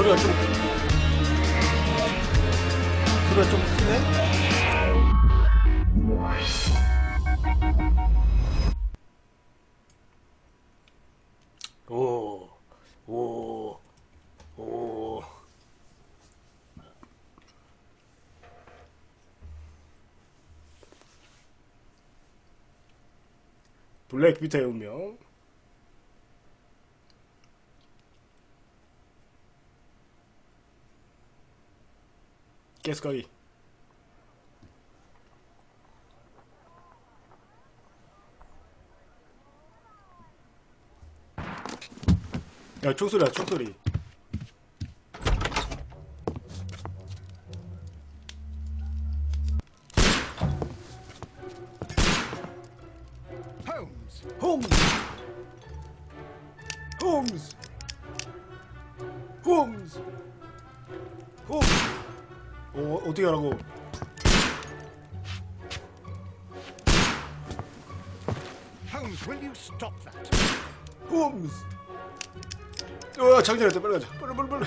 소리가 좀 크네? 오. 블랙 비타의 운명. 가스가기. 야, 총소리야, 총소리. 홈즈. 어떻게 하라고? Holmes, will you stop that? 홈즈. 장전했다. 빨리 가자. 빨리.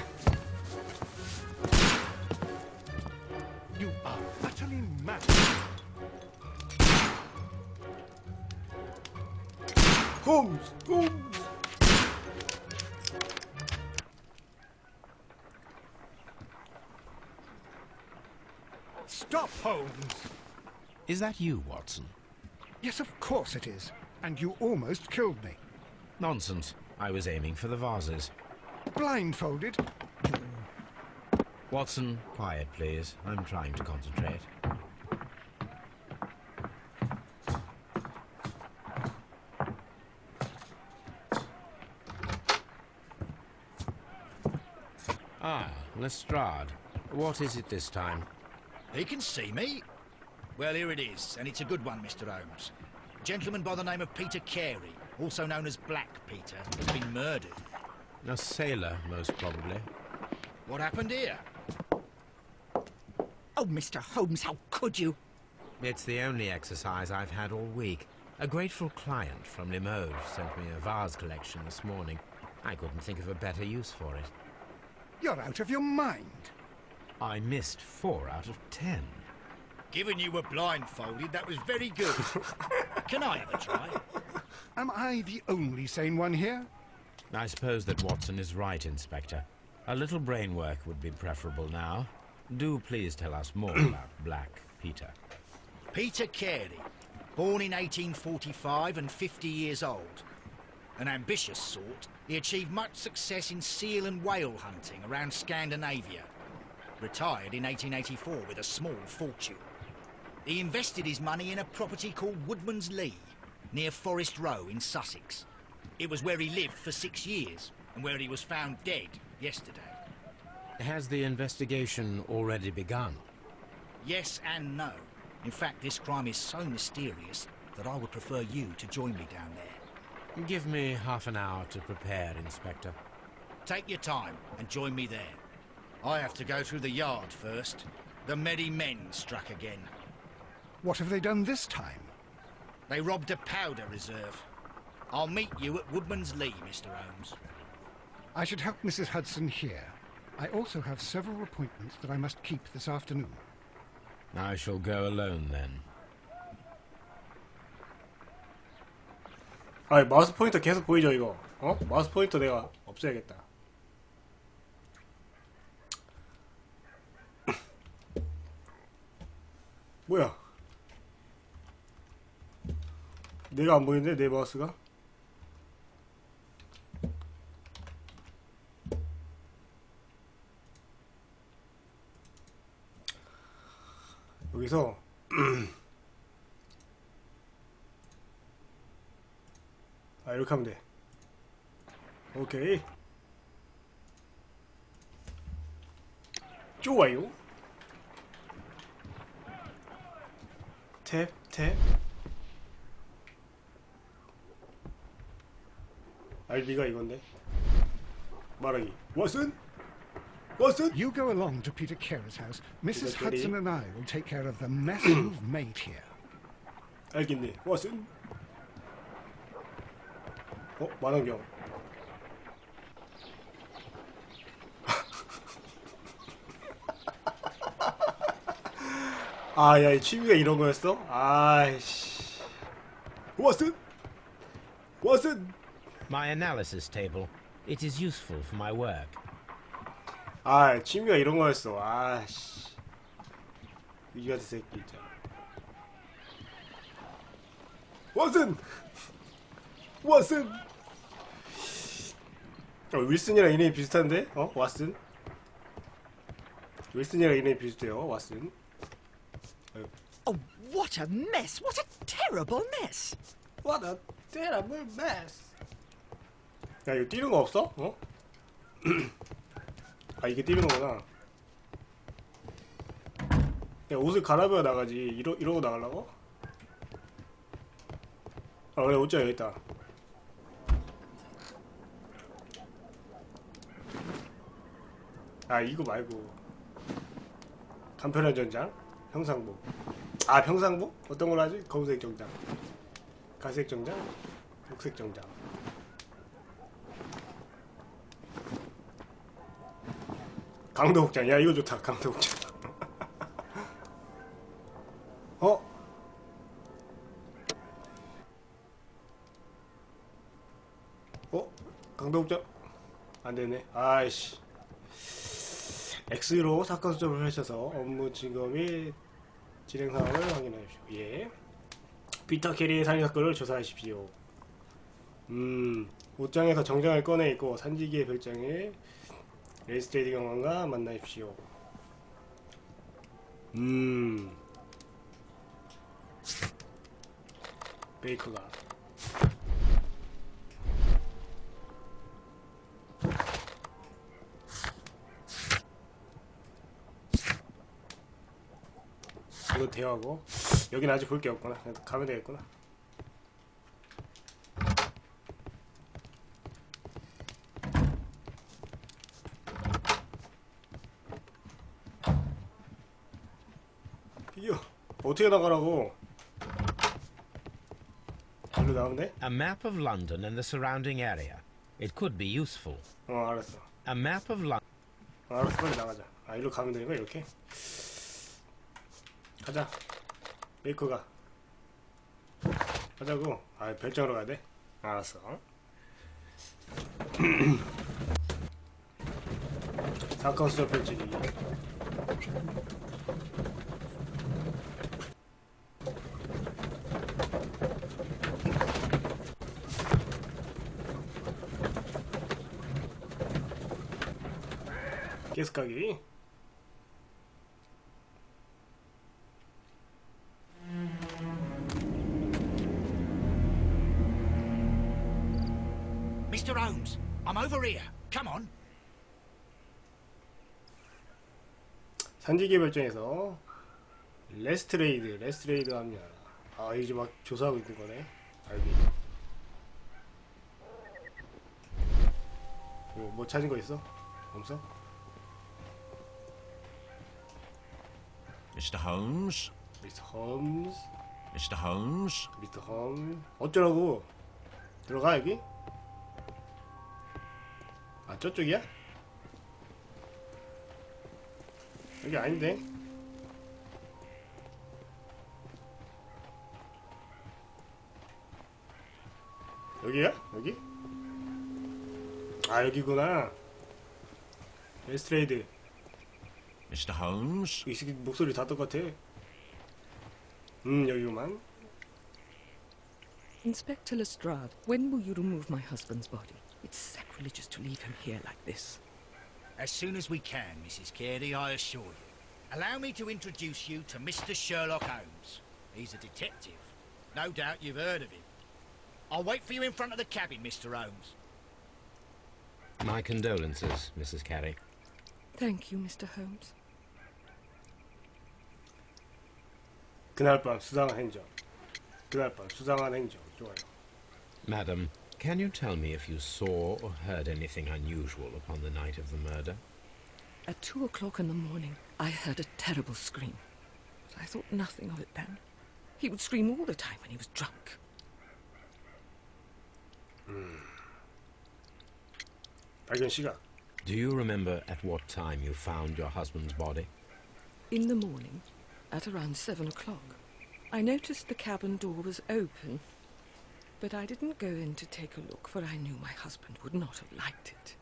You are utterly mad. 홈즈. Stop, Holmes! Is that you, Watson? Yes, of course it is. And you almost killed me. Nonsense. I was aiming for the vases. Blindfolded? Watson, quiet, please. I'm trying to concentrate. Ah, Lestrade. What is it this time? He can see me. Well, here it is, and it's a good one, Mr. Holmes. A gentleman by the name of Peter Carey, also known as Black Peter, has been murdered. A sailor, most probably. What happened here? Oh, Mr. Holmes, how could you? It's the only exercise I've had all week. A grateful client from Limoges sent me a vase collection this morning. I couldn't think of a better use for it. You're out of your mind. I missed 4 out of 10. Given you were blindfolded, that was very good. Can I have a try? Am I the only sane one here? I suppose that Watson is right, Inspector. A little brain work would be preferable now. Do please tell us more about Black Peter. Peter Carey, born in 1845 and 50 years old. An ambitious sort, he achieved much success in seal and whale hunting around Scandinavia. Retired in 1884 with a small fortune. He invested his money in a property called Woodman's Lee, near Forest Row in Sussex. It was where he lived for 6 years, and where he was found dead yesterday. Has the investigation already begun? Yes and no. In fact, this crime is so mysterious that I would prefer you to join me down there. Give me half an hour to prepare, Inspector. Take your time and join me there. I have to go through the yard first. The merry men struck again. What have they done this time? They robbed a powder reserve. I'll meet you at Woodman's Lee, Mr. Holmes. I should help Mrs. Hudson here. I also have several appointments that I must keep this afternoon. I shall go alone then. 아, 마우스 포인터 계속 보이죠 이거? 마우스 포인터 내가 없애야겠다. 뭐야? 내가 안 보이는데 내 마우스가? 여기서 이렇게 하면 돼. 오케이. 좋아요. 탭. RB가 이건데. 말하기. Watson? You go along to Peter Carey's house. Mrs. Hudson and I will take care of the mess you've made here. 알겠네. Watson? 만원경. 아, 야, 이 취미가 이런 거였어? 아이씨. 왓슨? 왓슨? My analysis table. It is useful for my work. 아, 취미가 이런 거였어. 아씨. 이 같은 새끼 있잖아. 왓슨! 왓슨! 윌슨이랑 이름이 비슷한데? 왓슨? 윌슨이랑 이름이 비슷해요, 왓슨. Oh, what a mess! What a terrible mess! What a terrible mess. 야, 이거 뛰는 거 없어? 어? 아, 이게 뛰는 거구나. 야, 옷을 갈아입어야 나가지. 이러고 나가려고? 아, 그래, 옷장 여기 있다. 아, 이거 말고. 간편한 전장? 평상복. 아, 평상복? 어떤 걸로 하지? 검은색 정장. 갈색 정장? 녹색 정장. 강도복장. 야, 이거 좋다. 강도복장. 강도복장. 안되네. 아이씨. X로 사건 수첩을 펼쳐서 업무 진거 및 진행 상황을 확인하십시오. 예. 피터 캐리의 살인 사건을 조사하십시오. 옷장에서 정장을 꺼내 입고 산지기의 별장에 레이스트레이드 경관과 만나십시오. 베이커가 이거 대화하고 여긴 아직 볼 게 없구나. 가면 되겠구나. 이거 어떻게 나가라고? 일로 나오면 돼? A map of London and the surrounding area. It could be useful. 알았어. A map of London. 알았어, 빨리 나가자. 아, 일로 가면 되는 거야, 이렇게? 가자. 메이커가. 가자고. 아, 별장으로 가야 돼? 알았어. 사건 수첩 펼치기. 깨스까기. Mr. Holmes, I'm over here. Come on. 산지기 별장에서 레스트레이드 합니다. 아, 이제 막 조사하고 있는 거네. 알비. 뭐 찾은 거 있어? 없어? Mr. Holmes? 미스터 홈즈. Mr. Holmes? 미스터 홈즈. 어쩌라고? 들어가, 여기? 아, 저쪽이야? 여기 아닌데? 여기야? 여기? 아, 여기구나. 레스트레이드. Mr. Holmes? 이 새끼 목소리 다 똑같아. 여기구만. Inspector Lestrade, when will you remove my husband's body? It's sacrilegious to leave him here like this. As soon as we can, Mrs. Carey, I assure you. Allow me to introduce you to Mr. Sherlock Holmes. He's a detective. No doubt you've heard of him. I'll wait for you in front of the cabin, Mr. Holmes. My condolences, Mrs. Carey. Thank you, Mr. Holmes. 그날 밤 수상한 행적. 그날 밤 수상한 행적. 좋아요. Madam, can you tell me if you saw or heard anything unusual upon the night of the murder? At 2 o'clock in the morning, I heard a terrible scream. But I thought nothing of it then. He would scream all the time when he was drunk. 발견 시각. Do you remember at what time you found your husband's body? In the morning, at around 7 o'clock. I noticed the cabin door was open, but I didn't go in to take a look, for I knew my husband would not have liked it.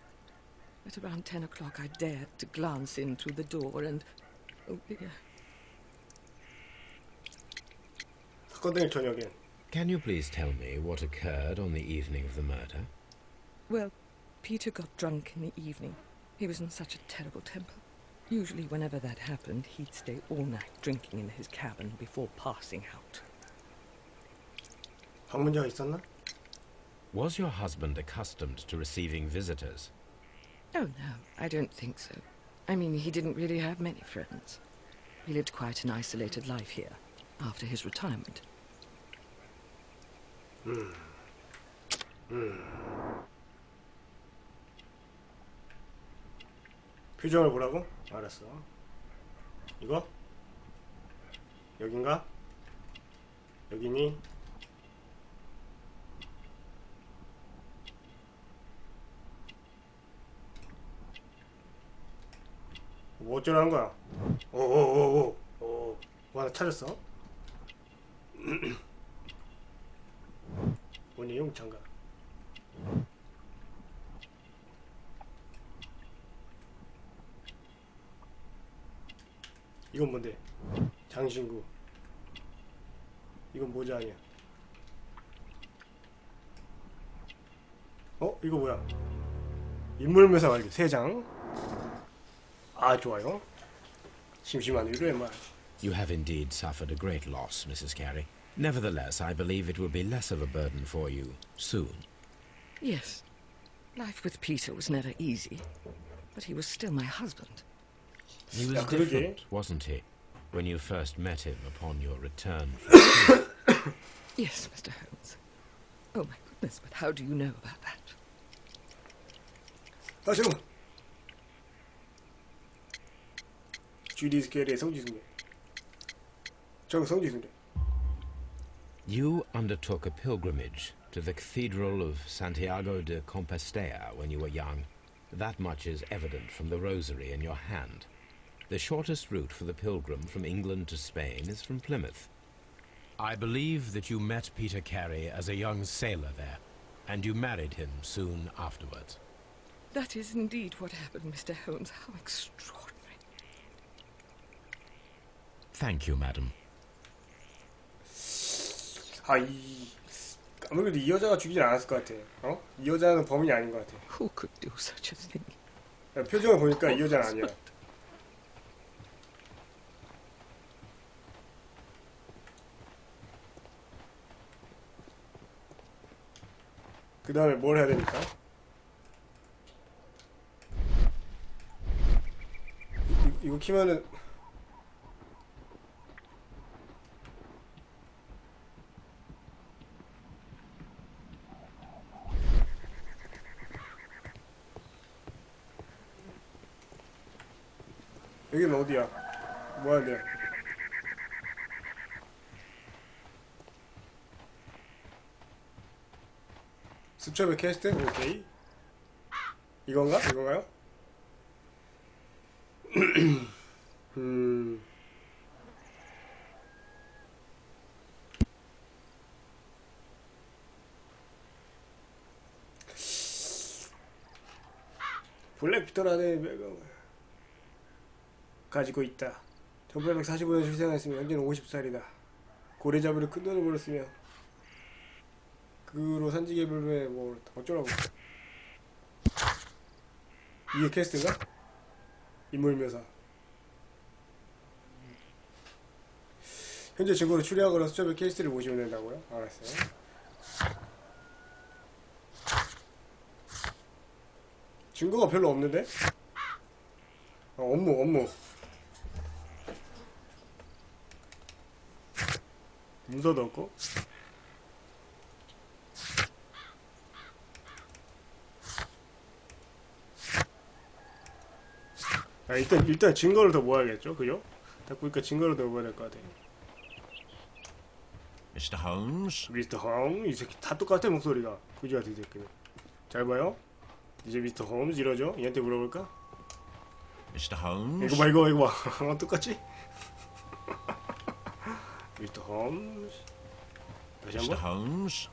At around 10 o'clock, I dared to glance in through the door and... oh dear. 사건 저녁엔. Can you please tell me what occurred on the evening of the murder? Well, Peter got drunk in the evening. He was in such a terrible temper. Usually whenever that happened, he'd stay all night drinking in his cabin before passing out. 방문자가 있었나? Was your husband accustomed to receiving visitors? Oh, no, I don't think so. I mean, he didn't really have many friends. He lived quite an isolated life here, after his retirement. 표정을 보라고? 알았어. 이거? 여긴가? 여기니? 뭐 어쩌라는 거야? 오, 뭐 하나 찾았어? 뭐니 용창가? 이건 뭔데? 장신구. 이건 모자 아니야? 이거 뭐야? 인물묘사 완료 3장. 아, 좋아요. 심심한 위로의 말. You have indeed suffered a great loss, Mrs. Carey. Nevertheless, I believe it will be less of a burden for you soon. Yes. Life with Peter was never easy, but he was still my husband. He was 그러게. different, wasn't he, when you first met him upon your return? Yes, Mr. Holmes. Oh, my goodness, but how do you know about that? 아, 잠깐만. 주디스 캐리의 성지순례. 저거 성지순례. You undertook a pilgrimage to the Cathedral of Santiago de Compostela when you were young. That much is evident from the rosary in your hand. The shortest route for the pilgrim from England to Spain is from Plymouth. I believe that you met Peter Carey as a young sailor there, and you married him soon afterwards. That is indeed what happened, Mr. Holmes. How extraordinary. Thank you, madam. 아무래도 이 여자가 죽이진 않았을 것 같아. 이 여자는 범인이 아닌 것 같아. Who could do such a thing? 표정을 보니까 이 여자는 아니야. 그 다음에 뭘 해야 됩니까? 이거 키면은 여기는 어디야? 뭐 해야 돼? 수첩의 캐스트? 오케이. 이건가? 이건가요? 블랙피터라는 별명을 가지고 있다. 1845년 출생했으며 현재는 50살이다. 고래잡이로 큰 돈을 벌었으며 그로 산지계 불매에 뭐 어쩌라고. 이게 캐스트인가? 인물묘사. 현재 증거로 추리하거나 수첩의 캐스트를 보시면 된다고요? 알았어요. 증거가 별로 없는데? 업무. 문서도 없고. 일단 증거를 더 모아야겠죠, 그죠? 딱 보니까 증거를 더 모아야 될 것 같아요. Mr. Holmes? 미스터 홈, 이 새끼 다 똑같아 목소리가. 그지 같은 새끼는. 잘 봐요. 이제 미스터 홈즈 이러죠? 얘한테 물어볼까? Mr. Holmes? 이거 봐. 똑같지? 미스터 홈즈. 다시 Mr. 한번. Holmes?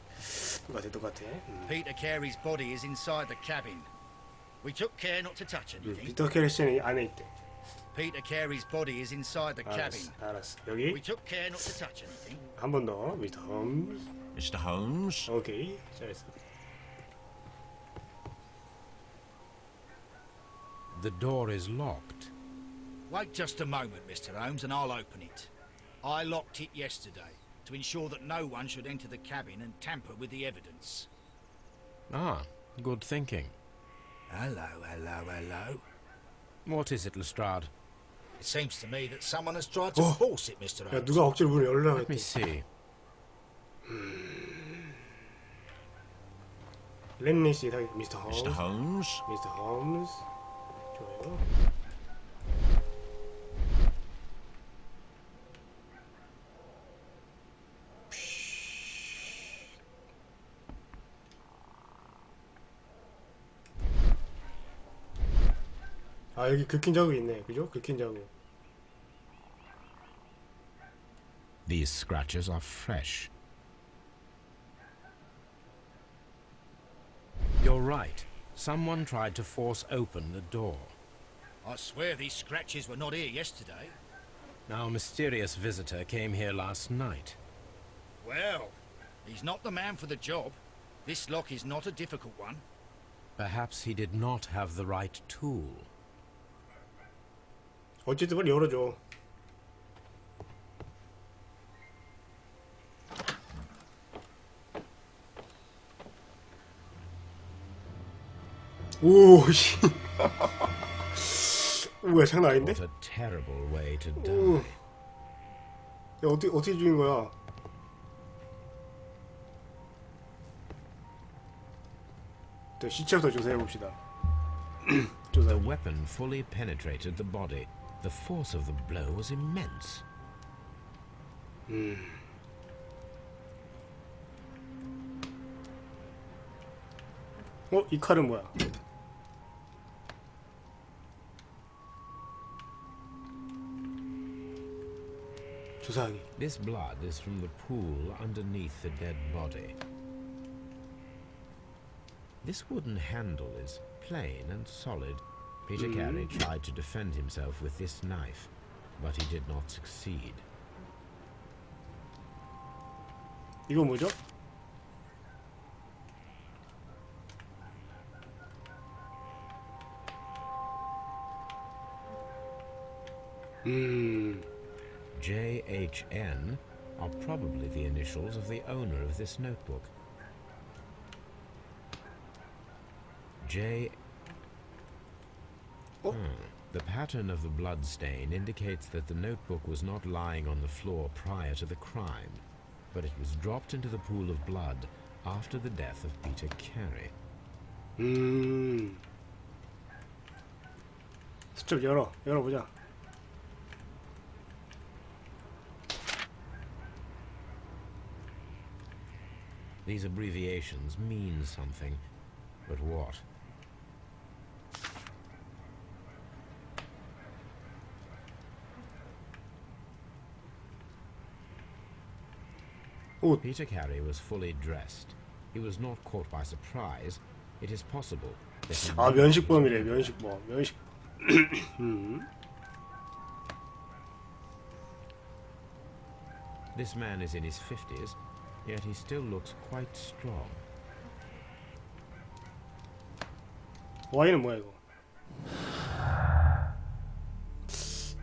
똑같아. Peter Carey's body is inside the cabin. We took care not to touch anything. 피터 캐리슨이 안에 있대. Peter Carey's body is inside the cabin. 알았어. 여기 We took care not to touch anything. 한 번 더. 미스터 홈즈. Mr. Holmes? 오케이. 잘했어. The door is locked. Wait just a moment, Mr. Holmes, and I'll open it. I locked it yesterday to ensure that no one should enter the cabin and tamper with the evidence. Ah, good thinking. Hello. What is it, Lestrade? It seems to me that someone has tried to Oh. force it, Mr. 야 Holmes. 누가 억지로 문을 열려고 Let me 했대. see. 렛니시 미스터 홈즈. Mr. Holmes? 미스터 홈즈. 좋아요. 아 여기 긁힌 자국이 있네. 그죠? 긁힌 자국. These scratches are fresh. You're right. Someone tried to force open the door. I swear these scratches were not here yesterday. Our mysterious visitor came here last night. Well, he's not the man for the job. This lock is not a difficult one. Perhaps he did not have the right tool. 어쨌든 빨리 열어줘. 오 씨. 우와 장난 아닌데? What a terrible way to 오. die. 야 어떻게 죽인 거야? 또 시체부터 조사해 봅시다. The weapon fully penetrated the body. The force of the blow was immense. 이 칼은 뭐야? 조사하기. This blood is from the pool underneath the dead body. This wooden handle is plain and solid. Peter Carey tried to defend himself with this knife, but he did not succeed. 이거 뭐죠? JHN are probably the initials of the owner of this notebook. The pattern of the blood stain indicates that the notebook was not lying on the floor prior to the crime, but it was dropped into the pool of blood after the death of Peter Carey. 수첩 열어보자. These abbreviations mean something, but what? Peter Carey was fully dressed. He was not caught by surprise. It is possible that he 아 면식범이래. 면식범. This man is in his 50s, yet he still looks quite strong. Y는 뭐야 이거?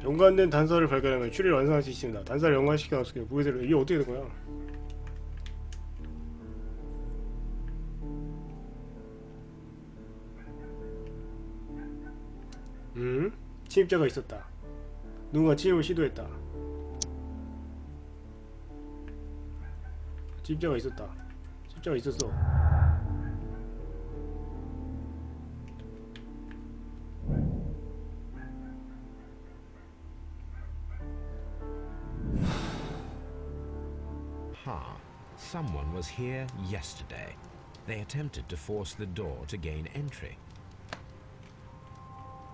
연관된 단서를 발견하면 추리를 완성할 수 있습니다. 단서를 연관시켜 없게 무게대로 이게 어떻게 된 거야? 침입자가 있었다. 누군가 침입을 시도했다. 침입자가 있었다. 침입자가 있었어. Someone was here yesterday. They attempted to force the door to gain entry.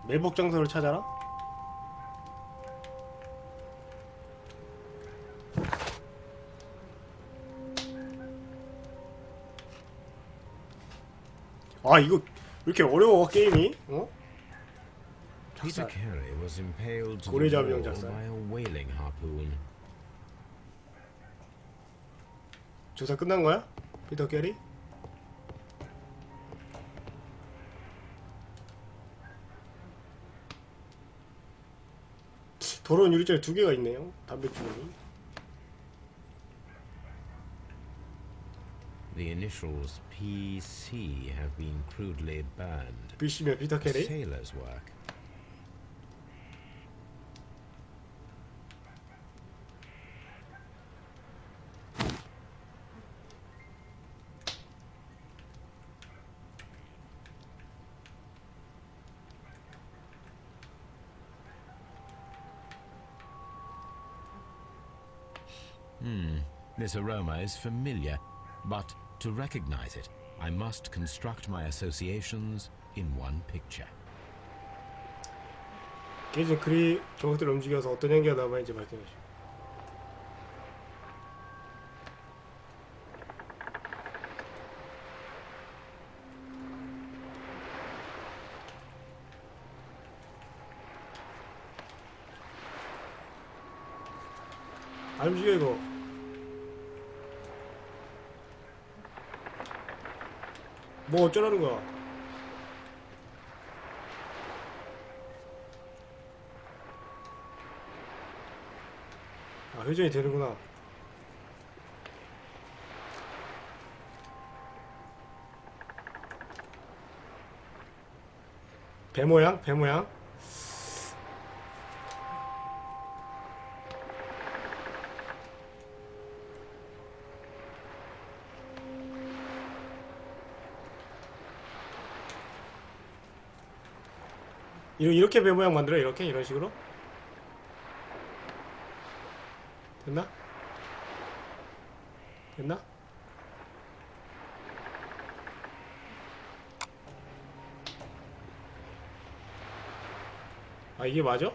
매복 장소를 찾아라? 아 이거 왜 이렇게 어려워 게임이? 어? Peter Carey was impaled to the 고래잡이형 wall 작살. by a whaling harpoon. 조사 끝난 거야? 피터 캐리? 더러운 유리잔이 2개가 있네요. 담배 주머니. The initials PC have been crudely burned. BC면 피터 A 캐리? sailor's work. This aroma is familiar, but to recognize it, I must construct my associations in one picture. 깨진 그리 조각들을 움직여서 어떤 향기가 남아있는지 발견하시오. 안 움직여 이거. 뭐 어쩌라는 거야. 아 회전이 되는구나. 배 모양? 배 모양? 이렇게 배 모양 만들어? 이렇게? 이런 식으로? 됐나? 됐나? 아 이게 맞아?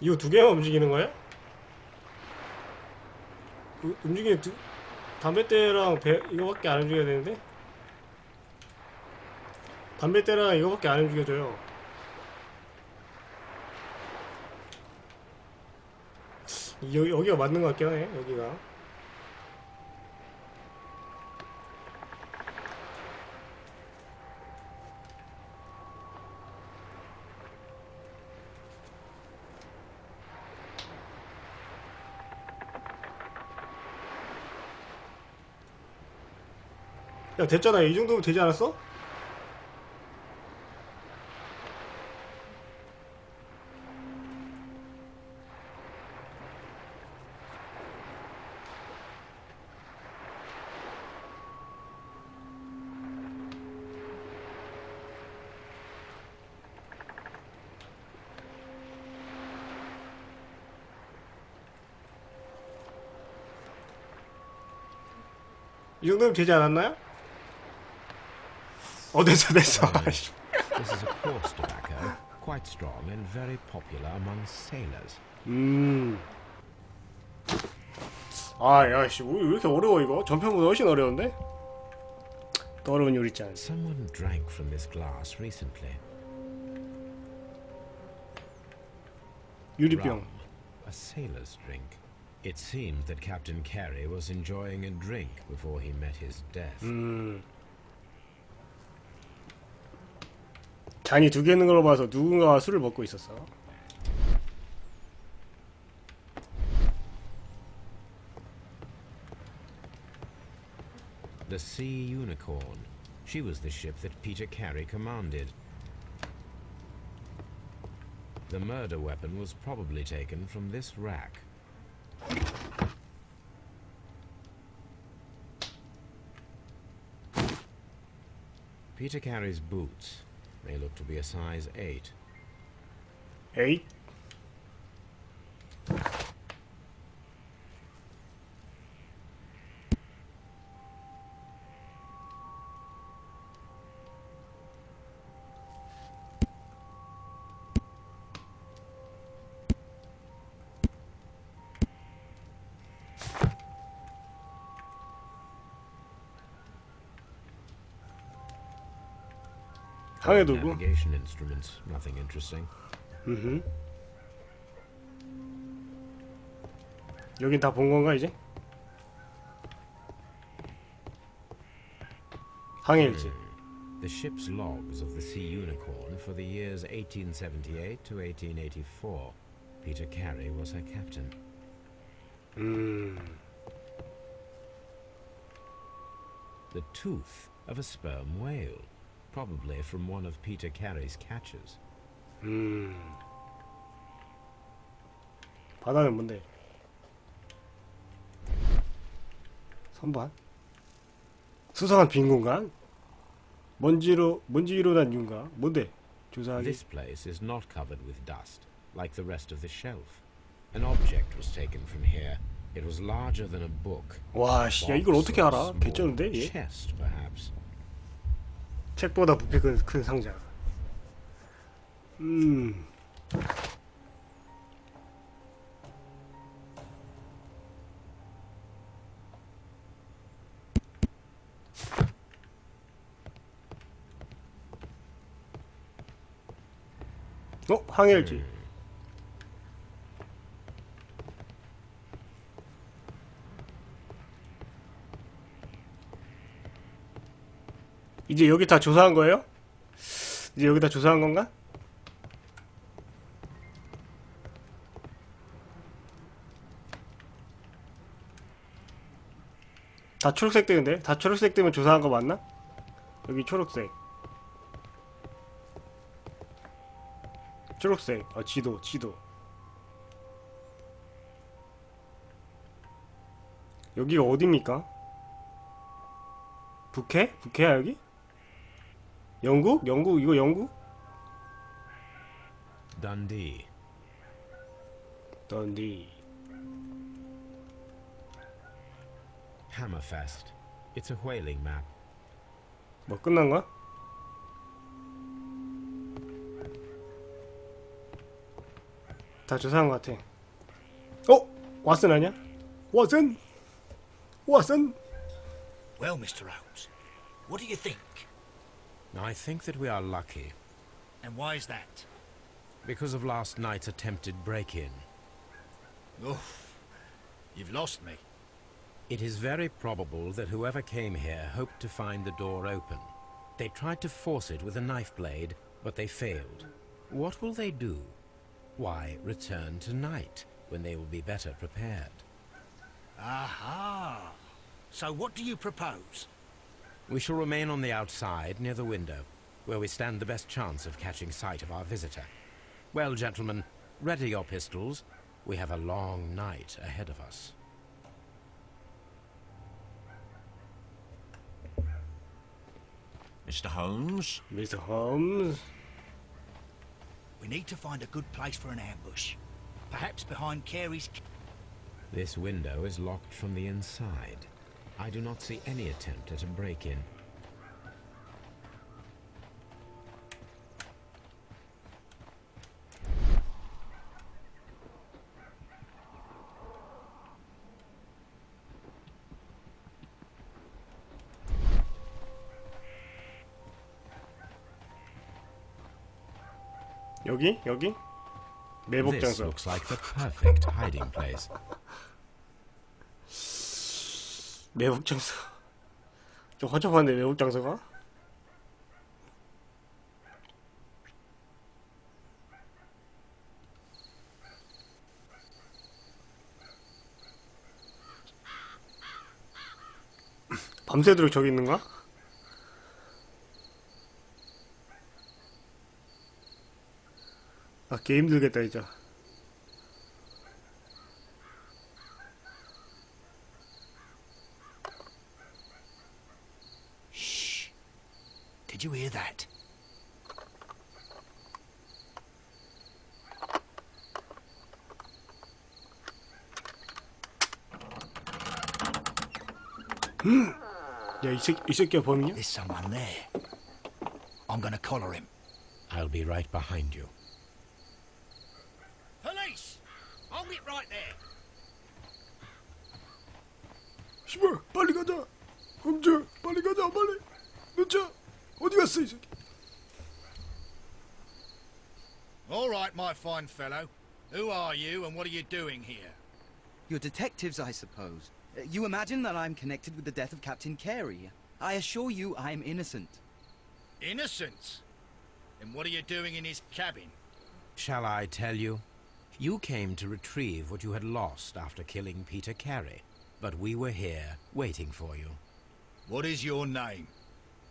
이거 2개만 움직이는 거야? 그 움직이는 담뱃대랑 이거밖에 안 움직여야 되는데? 담뱃대랑 이거밖에 안 움직여져요. 여기가 맞는 것 같긴 하네, 여기가. 야 됐잖아. 이 정도면 되지 않았어? 이 정도면 되지 않았나요? 됐어. This is a coarse tobacco, quite strong and very popular among sailors. 아, 야씨, 왜 이렇게 어려워 이거? 전편보다 훨씬 어려운데? 더러운 요리잔. Someone drank from this glass recently. 유리병. Rum, a sailor's drink. It seemed that Captain Carey was enjoying a drink before he met his death. 잔이 2개 있는 걸로 봐서 누군가가 술을 먹고 있었어. The Sea Unicorn. She was the ship that Peter Carey commanded. The murder weapon was probably taken from this rack. Peter Carey's boots. They look to be a size 8. 8? 항해도구. Navigation instruments, nothing interesting. 여긴 다 본 건가 이제? 항해일지. The ship's logs of the Sea Unicorn for the years 1878 to 1884. Peter Carey was her captain. The tooth of a sperm whale, probably from one of Peter Carey's catches. 바다는 뭔데? 선반? 수상한 빈 공간? 먼지로 난 윤가? 뭔데? 조사하기. This place is not covered with dust, like the rest of the shelf. An object was taken from here. It was larger than a book. 와, 씨, 야, 이걸 어떻게 알아? Small 개쩌는데, 얘? chest, perhaps. 책보다 부피 큰 상자. 항해일지. 이제 여기 다 조사한 거예요? 이제 여기 다 조사한 건가? 다 초록색 되는데? 다 초록색 되면 조사한 거 맞나? 여기 초록색. 초록색. 지도. 여기가 어딥니까? 북해? 북해야 여기? 영국? 이거 영국? Dundee. Hammerfest. It's a whaling map. 뭐 끝난 거야? 다 조사한 것 같아. 왓슨 아니야? 왓슨? Well, Mr. Holmes, what do you think? I think that we are lucky. And why is that? Because of last night's attempted break-in. Oof, you've lost me. It is very probable that whoever came here hoped to find the door open. They tried to force it with a knife blade, but they failed. What will they do? Why, return tonight, when they will be better prepared. Aha! So what do you propose? We shall remain on the outside, near the window, where we stand the best chance of catching sight of our visitor. Well, gentlemen, ready your pistols. We have a long night ahead of us. Mr. Holmes? Mr. Holmes. We need to find a good place for an ambush. Perhaps behind Carey's... This window is locked from the inside. I do not see any attempt at a break-in. 여기? 매복 This 장소. looks like the perfect hiding place. 매복 장소. 좀 허접한데 매복 장소가? 밤새도록 저기 있는가? 개 힘들겠다 진짜. Shh. Did you hear that? 야, 이 새끼가 범인이야? There's someone there. I'm gonna collar him. I'll be right behind you. Police! Hold it right there. 씨발, 빨리 가자. 홈즈, 빨리 가자, 빨리. 늦자. 어디 갔어, 이 새끼? All right, my fine fellow. Who are you and what are you doing here? You're detectives, I suppose. You imagine that I'm connected with the death of Captain Carey. I assure you I'm innocent. Innocent? And what are you doing in his cabin? Shall I tell you? You came to retrieve what you had lost after killing Peter Carey, but we were here waiting for you. What is your name?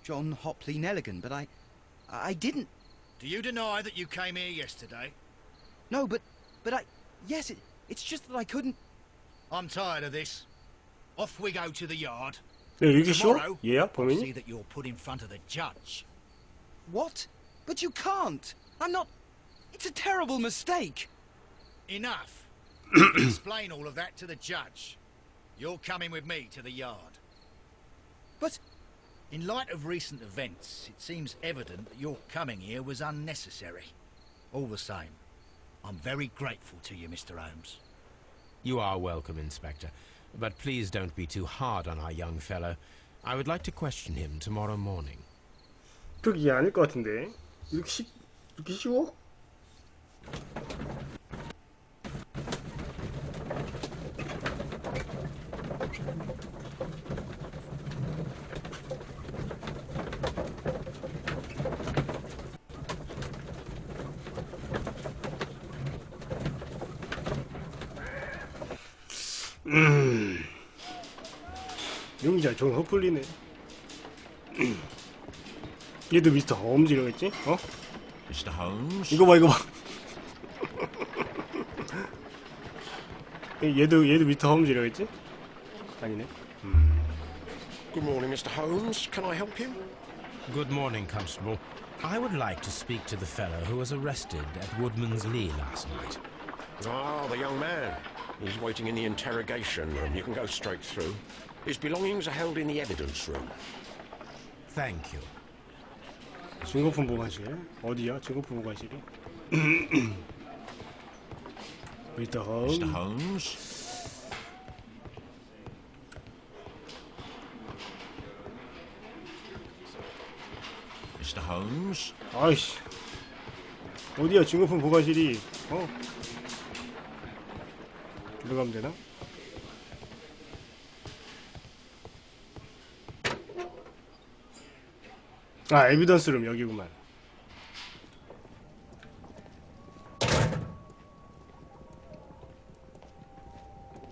John Hopley Nelligan, but I didn't... Do you deny that you came here yesterday? No, but yes, it's just that I couldn't... I'm tired of this. Off we go to the yard. 야, 이렇게 쉬워? Tomorrow, 얘야? I'll see 범인이? that you're put in front of the judge. What? But you can't! I'm not... It's a terrible mistake! Enough. You can explain all of that to the judge. You're coming with me to the yard. But... In light of recent events, it seems evident that your coming here was unnecessary. All the same, I'm very grateful to you, Mr. Holmes. You are welcome, Inspector. But please don't be too hard on our young fellow. I would like to question him tomorrow morning. 그게 아닐 것 같은데. 이렇게 쉬워? 용기자 전 허플리네. 얘도 미스터 홈즈라겠지? 어? Mr. Holmes? 이거 봐. 얘도 미스터 홈즈라겠지? 아니네. Good morning, Mr. Holmes. Can I help you? Good morning, Constable. I would like to speak to the fellow who was arrested at Woodman's Lee last night. Ah, the young man. He's waiting in the interrogation room. You can go straight through. His belongings are held in the evidence room. Thank you. 증거품 보관실. 어디야? 증거품 보관실이? 미스터 홈즈. Mr. Holmes? Mr. Holmes? 아이씨. 어디야? 증거품 보관실이. 어? 들어가면 되나? 아, 에비던스룸 여기구만.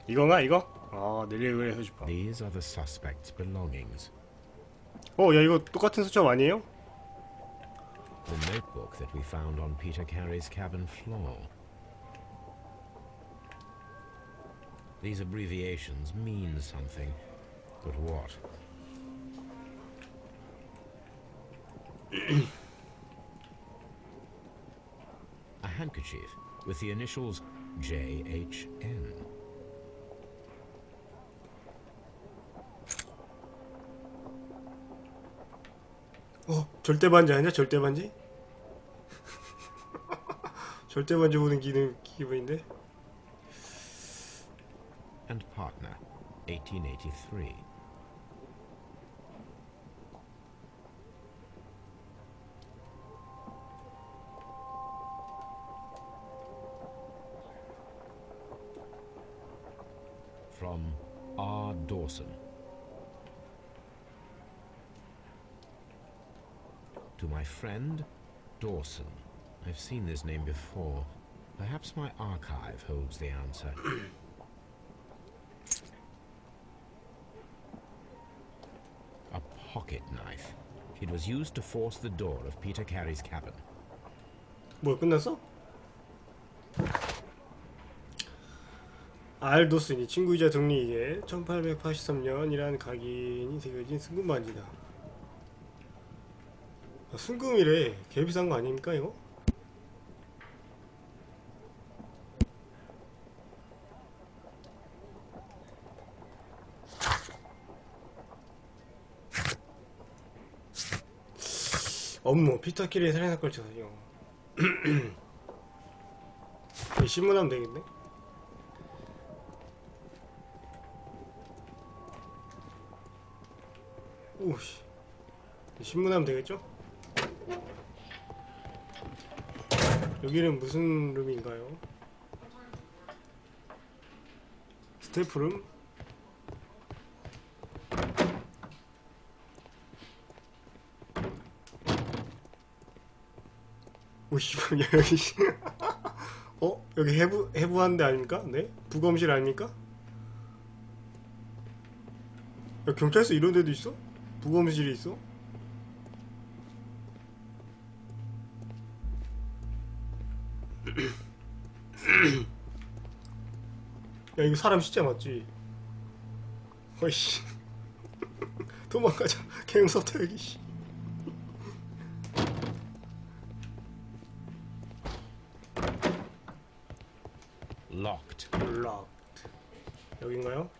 이건가 이거? 아, 내리를 해서 싶어. These are the suspect's belongings. 야, 이거 똑같은 수첩 아니에요? The notebook that we found on Peter Carey's cabin floor. These abbreviations mean something, but what? A handkerchief with the initials JHN. 절대 반지 아니야? 절대 반지? 절대 반지 보는 기분인데? And partner, 1883. From R. Dawson. To my friend, Dawson. I've seen this name before. Perhaps my archive holds the answer. A pocket knife. It was used to force the door of Peter Carey's cabin. 뭐 끝났어? 알도슨이 친구이자 동리에게 1883년이란 각인이 새겨진 순금 반지다. 아, 순금이래. 개 비싼 거 아닙니까 이거? 업무 피터 캐리의 살인사건 조사요. 신문하면 되겠네. 오씨, 신문하면 되겠죠? 여기는 무슨 룸인가요? 스태프룸? 오씨, 여기 여기 해부한 데 아닙니까? 네? 부검실 아닙니까? 야, 경찰서 이런 데도 있어? 부검실이 있어? 야, 이거 사람 시체 맞지? 어이씨. 도망가자. 갱서터 여기. 씨. Locked. Locked. 여긴가요?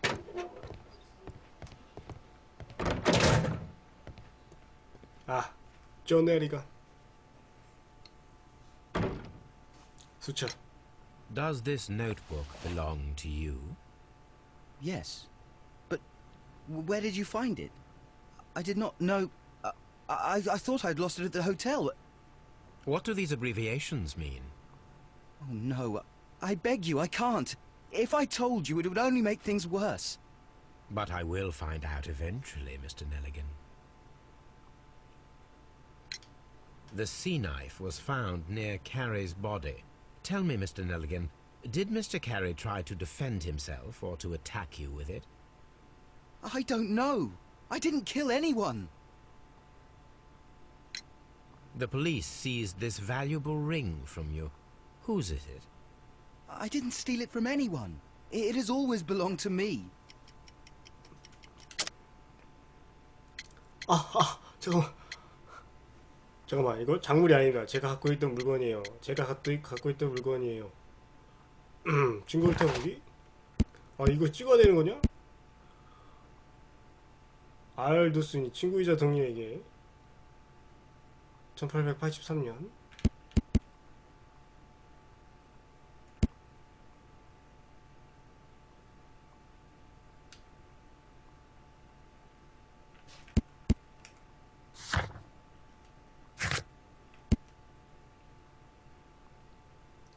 아, 조네리가 수첩. Does this notebook belong to you? Yes. But where did you find it? I did not know... I thought I'd lost it at the hotel. What do these abbreviations mean? Oh, no. I beg you, I can't. If I told you, it would only make things worse. But I will find out eventually, Mr. Nelligan. The sea knife was found near Carey's body. Tell me, Mr. Nelligan, did Mr. Carey try to defend himself or to attack you with it? I don't know. I didn't kill anyone. The police seized this valuable ring from you. Whose is it? I didn't steal it from anyone. It has always belonged to me. 잠깐만, 이거 작물이 아니다. 제가 갖고 있던 물건이에요. 제가 갖고 있던 물건이에요. 증거를 태우기? 아, 이거 찍어야 되는 거냐? 알두스니 친구이자 동료에게 1883년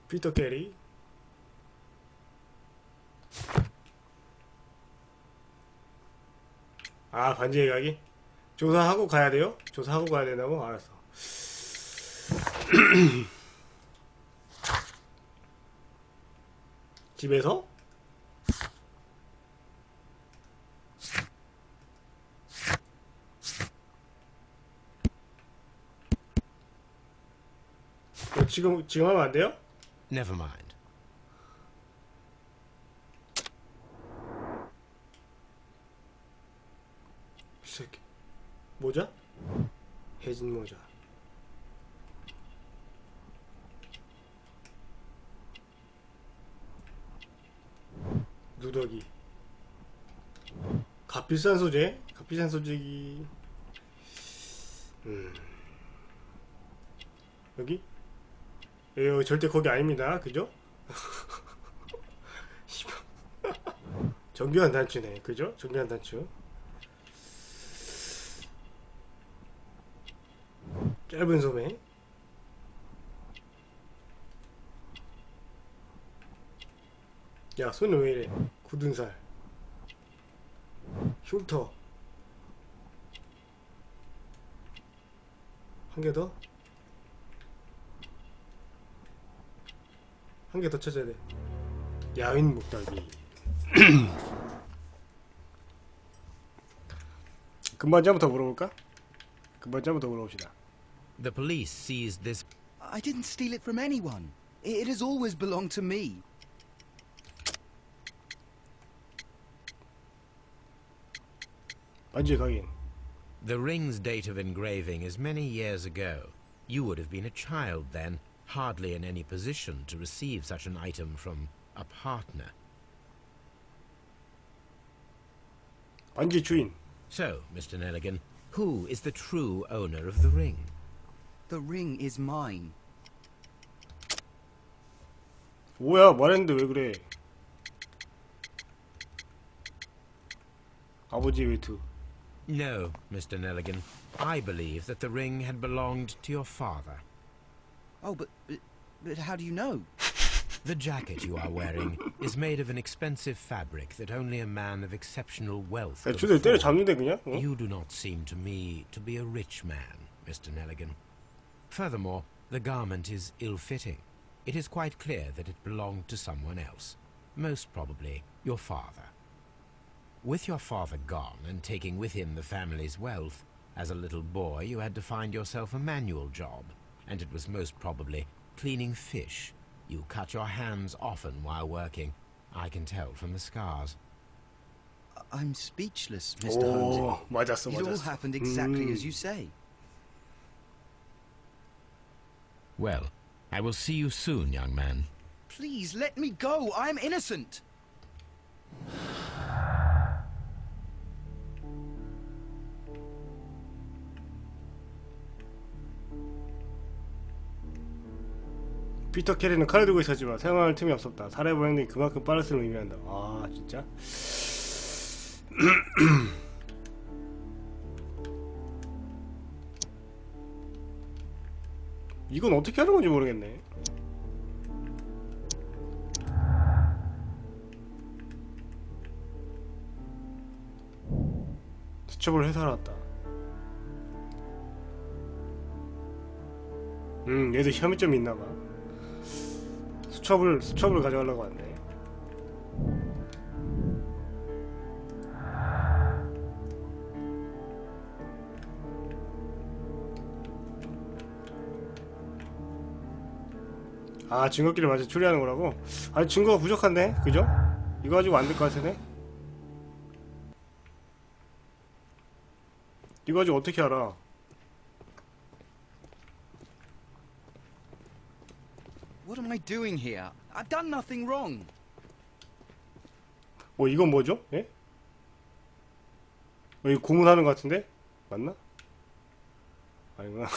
피터 캐리. 아, 반지의 가기? 조사하고 가야 돼요? 조사하고 가야 된다고? 알았어. 집에서? 지금 하면 안 돼요? Never mind. 이 새끼. 모자? 해진 모자. 누더기. 값비싼 소재? 값비싼 소재기. 여기? 절대 거기 아닙니다. 그죠? 정교한 단추네. 그죠? 정교한 단추. 짧은 소매. 야, 손은 왜 이래? 굳은 살. 흉터. 한 개 더? 한 개 더 찾아야 돼. 야윈 목덜미. 금반장부터 물어볼까? 금반장부터 물어봅시다. The police seized this. I didn't steal it from anyone. It has always belonged to me. 반지의 각인. The ring's date of engraving is many years ago. You would have been a child then, hardly in any position to receive such an item from a partner. 반지 주인. So, Mr. Nelligan, who is the true owner of the ring? The ring is mine. 뭐야, 말했는데 왜 그래? 아버지 외투. No, Mr. Nelligan. I believe that the ring had belonged to your father. Oh, but But how do you know? The jacket you are wearing is made of an expensive fabric that only a man of exceptional wealth could 주들 때려 afford. 잡는데 그냥? 어? You do not seem to me to be a rich man, Mr. Nelligan. Furthermore, the garment is ill-fitting. It is quite clear that it belonged to someone else, most probably your father. With your father gone and taking with him the family's wealth, as a little boy you had to find yourself a manual job, and it was most probably cleaning fish. You cut your hands often while working. I can tell from the scars. I'm speechless, Mr. Holmes. 오, 맞았어, It all 맞았어. happened exactly as you say. Well, I will see you soon, young man. Please let me go. I'm innocent. 피터 캐리는 칼을 들고 있었지만 사용할 틈이 없었다. 살해 보행이 그만큼 빠르음을 의미한다. 아 진짜? 이건 어떻게 하는 건지 모르겠네. 수첩을 해살았다. 얘도 혐의점이 있나봐. 수첩을 가져가려고 왔네. 아, 증거끼리 마저 추리하는 거라고? 아니, 증거가 부족한데? 그죠? 이거 가지고 안 될 것 같으네? 이거 가지고 어떻게 알아? What am I doing here? I've done nothing wrong. 이건 뭐죠? 예? 이거 고문하는 것 같은데? 맞나? 아니구나.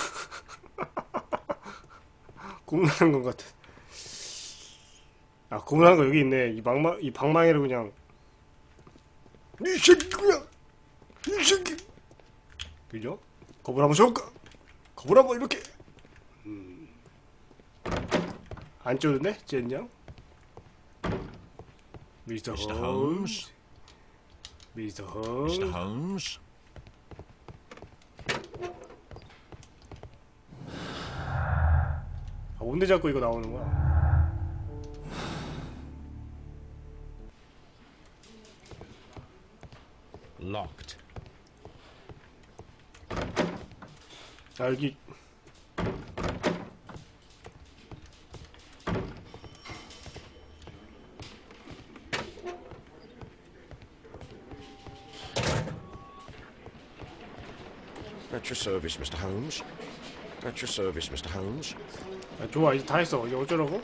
고문하는 것 같아. 아, 고문하는 거 여기 있네. 이 방망이를 그냥. 이 새끼야! 이 새끼! 그죠? 겁을 한번 줘볼까? 겁을 한번 이렇게. 안 쪼는데? 젠장? 미스터 홈스. 미스터 홈스. Mr. Holmes? 아, 뭔데 자꾸 이거 나오는 거야? Locked. 아, 여기. At your service, Mr. Holmes. At your service, Mr. Holmes. 아, 좋아, 이제 다 했어. 이제 어쩌라고?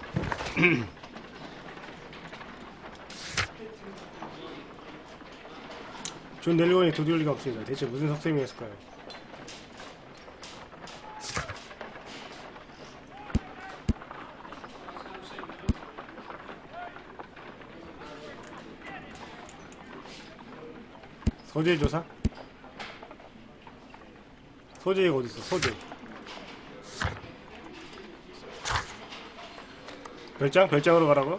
존 넬리건이 도둑일 리가 없습니다. 대체 무슨 속셈이었을까요? 서재 조사? 서재가 어딨어? 서재. 별장으로 가라고?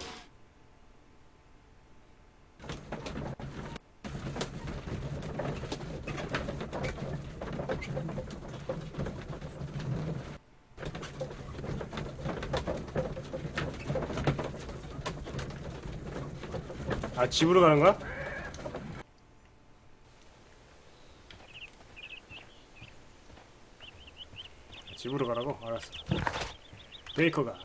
아, 집으로 가는 거야? 집으로 가라고? 알았어. 베이커가.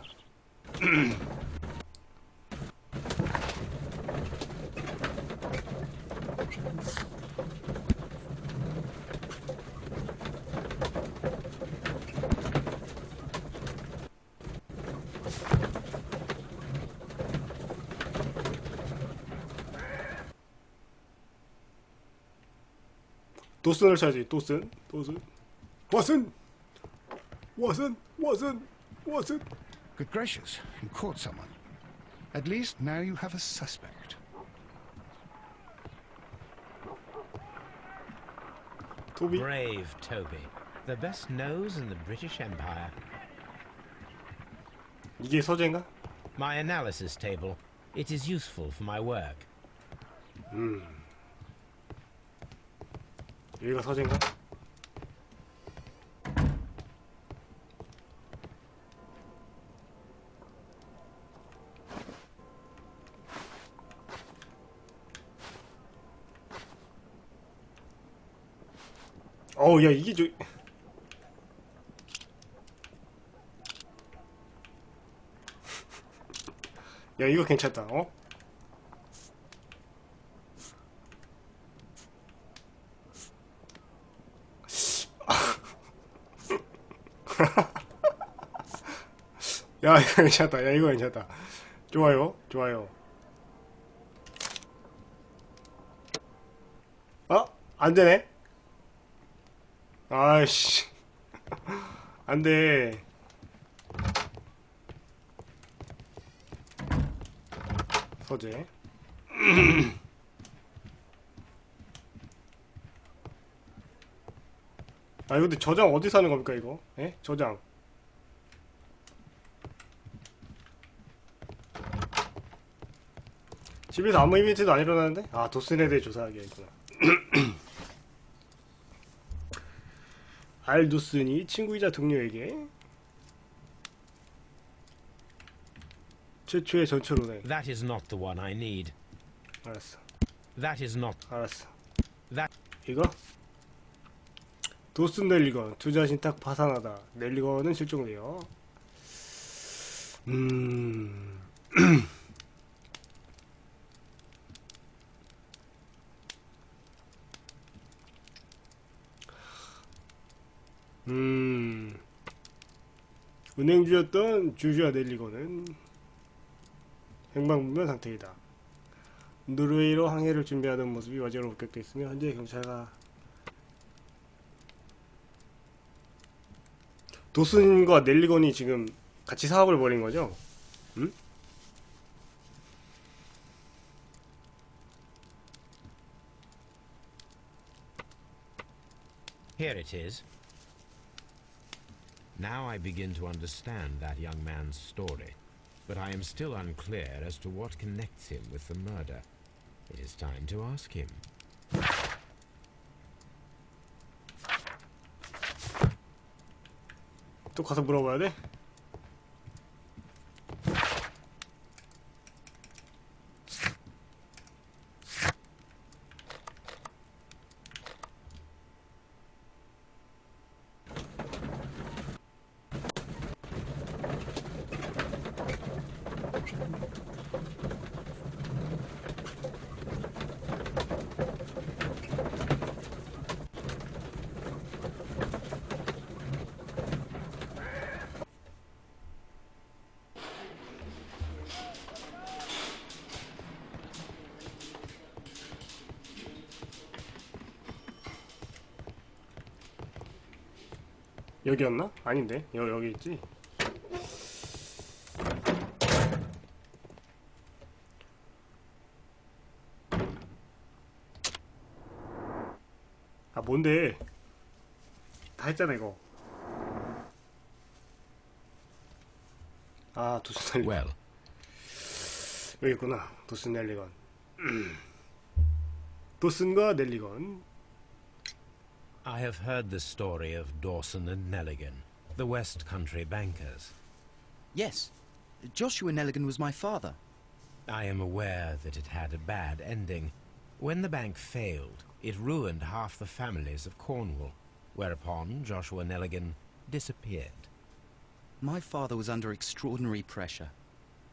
도슨을 찾지. 도슨. Watson. Good gracious, you caught someone. At least now you have a suspect. 토비. Brave Toby. The best nose in the British Empire. 이게 서재인가? My analysis table. It is useful for my work. 여기가 서재인가? 어우, 야, 이게 야, 이거 괜찮다. 어? 야, 이거 괜찮다. 야, 이거 괜찮다. 좋아요. 좋아요. 어? 안 되네? 아이씨. 안 돼. 서재. 아, 이거 근데 저장 어디서 하는 겁니까, 이거? 예? 저장. 집에서 아무 이벤트도 안 일어나는데? 아, 도슨에 대해 조사하기가 있구나. 알도슨이 친구이자 동료에게 최초의 전철운행. That is not the one I need. 알았어. That is not. 알았어. That. 이거? 도슨 넬리건 투자 신탁 파산하다. 넬리건은 실종돼요. 은행주였던 주주와 넬리건은 행방불명 상태이다. 노르웨이로 항해를 준비하던 모습이 화제로 목격돼 있으며 현재 경찰가 도슨과 넬리건이 지금 같이 사업을 벌인 거죠? 응? Here it is. Now I begin to understand that young man's story, but I am still unclear as to what connects him with the murder. It is time to ask him. 또 가서 물어봐야 돼? 여기였나? 아닌데. 여기 있지. 아, 뭔데? 다 했잖아, 이거. 아, 도슨 넬리건. Well, 여기 있구나. 도슨 넬리건. 도슨과 넬리건. I have heard the story of Dawson and Nelligan, the West Country bankers. Yes. Joshua Nelligan was my father. I am aware that it had a bad ending. When the bank failed, it ruined half the families of Cornwall, whereupon Joshua Nelligan disappeared. My father was under extraordinary pressure.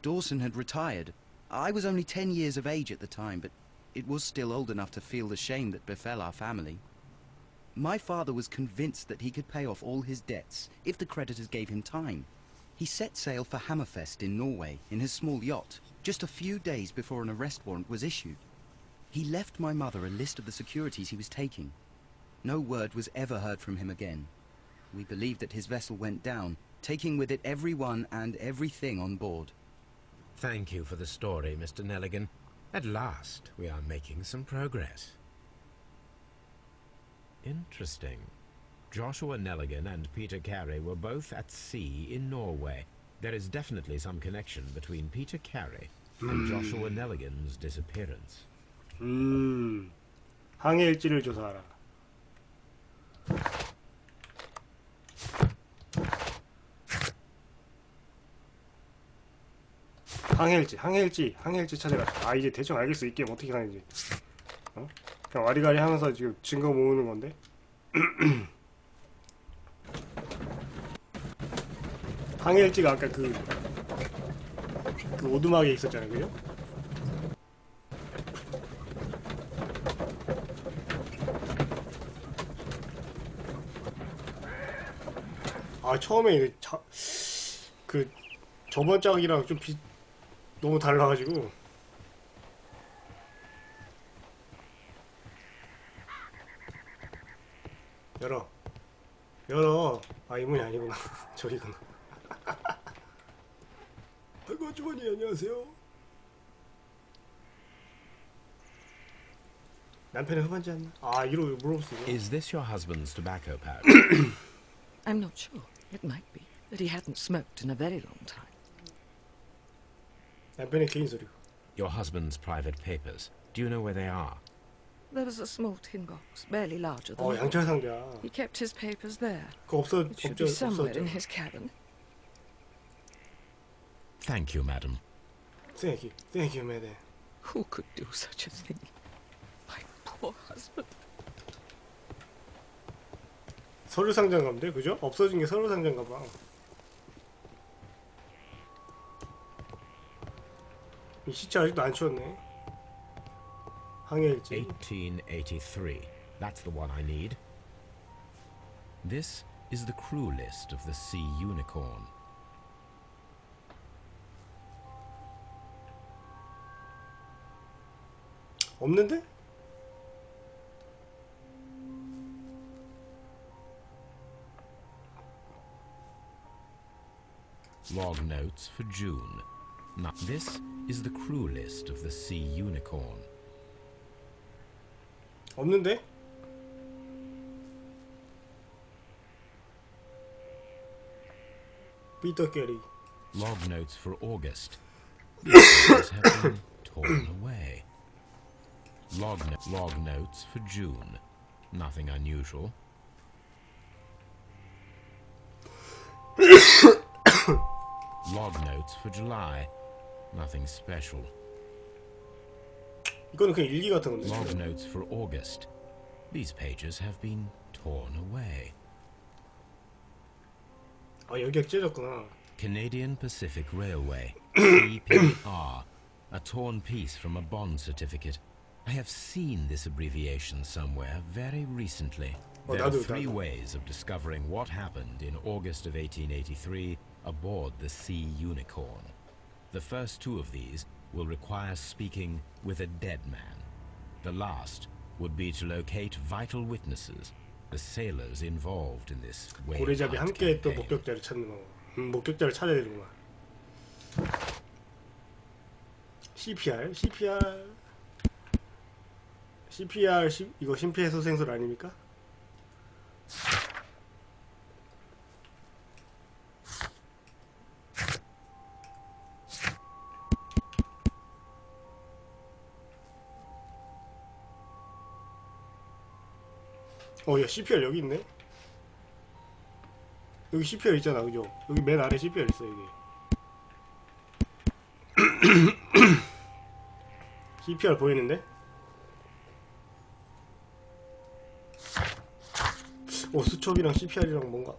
Dawson had retired. I was only 10 years of age at the time, but it was still old enough to feel the shame that befell our family. My father was convinced that he could pay off all his debts if the creditors gave him time. He set sail for Hammerfest in Norway in his small yacht, just a few days before an arrest warrant was issued. He left my mother a list of the securities he was taking. No word was ever heard from him again. We believe that his vessel went down, taking with it everyone and everything on board. Thank you for the story, Mr. Nelligan. At last, we are making some progress. Interesting. Joshua Nelligan and Peter Carey were both at sea in Norway. There is definitely some connection between Peter Carey and Joshua Nelligan's disappearance. 항해 일지를 조사하라. 항해일지 찾아가자. 아, 이제 대충 알겠어. 이 게임 어떻게 가는지. 어? 그냥 와리가리 하면서 지금 증거 모으는 건데. 항해일지가 아까 그 오두막에 있었잖아요, 그죠? 아, 처음에 저번 짝이랑 좀 너무 달라가지고. 열어. 아, 이 문이 아니구나. 저기구나. 아이고, 아주머니, 안녕하세요. 남편이 흡연지 않나? 아, 이러고 물어봤어요. Is this your husband's tobacco pouch? I'm not sure. It might be, but he hadn't smoked in a very long time. 남편의 개인 소리고. Your husband's private papers. Do you know where they are? There was a small tin box, barely larger than a 양철 book. 상자. He kept his papers there. 그거 It should be somewhere in 없었죠? his cabin. Thank you, madam. Thank you, madam. Who could do such a thing? My poor husband. 서류 상자인가본데, 그죠? 없어진 게 서류 상자인가 봐. 이 시체 아직도 안 치웠네. 항해일지. 1883. That's the one I need. This is the crew list of the Sea Unicorn. 없는데? Log notes for June. Now, this is the crew list of the Sea Unicorn. 없는데? 피터 캐리. Log notes for August. These pages have been torn away. Log notes for June. Nothing unusual. Log notes for July. Nothing special. 이거는 그냥 일기 같은 건데. Log notes for August. These pages have been torn away. 아, 여기가 찢어졌구나. Canadian Pacific Railway. EPR. A torn piece from a bond certificate. I have seen this abbreviation somewhere very recently. There are three ways of discovering what happened in August of 1883 aboard the Sea Unicorn. The first two of these will require speaking with a dead man. The last would be to locate vital witnesses, the sailors involved in this whale 고래잡이 hunt 함께했던 campaign. 목격자를 찾는 거. 목격자를 찾아야 되는구나. CPR 이거 심폐소생술 아닙니까? 야, CPR 여기 있네? 여기 CPR 있잖아, 그죠? 여기 맨 아래 CPR 있어, 여기. CPR 보이는데? 수첩이랑 CPR이랑 뭔가.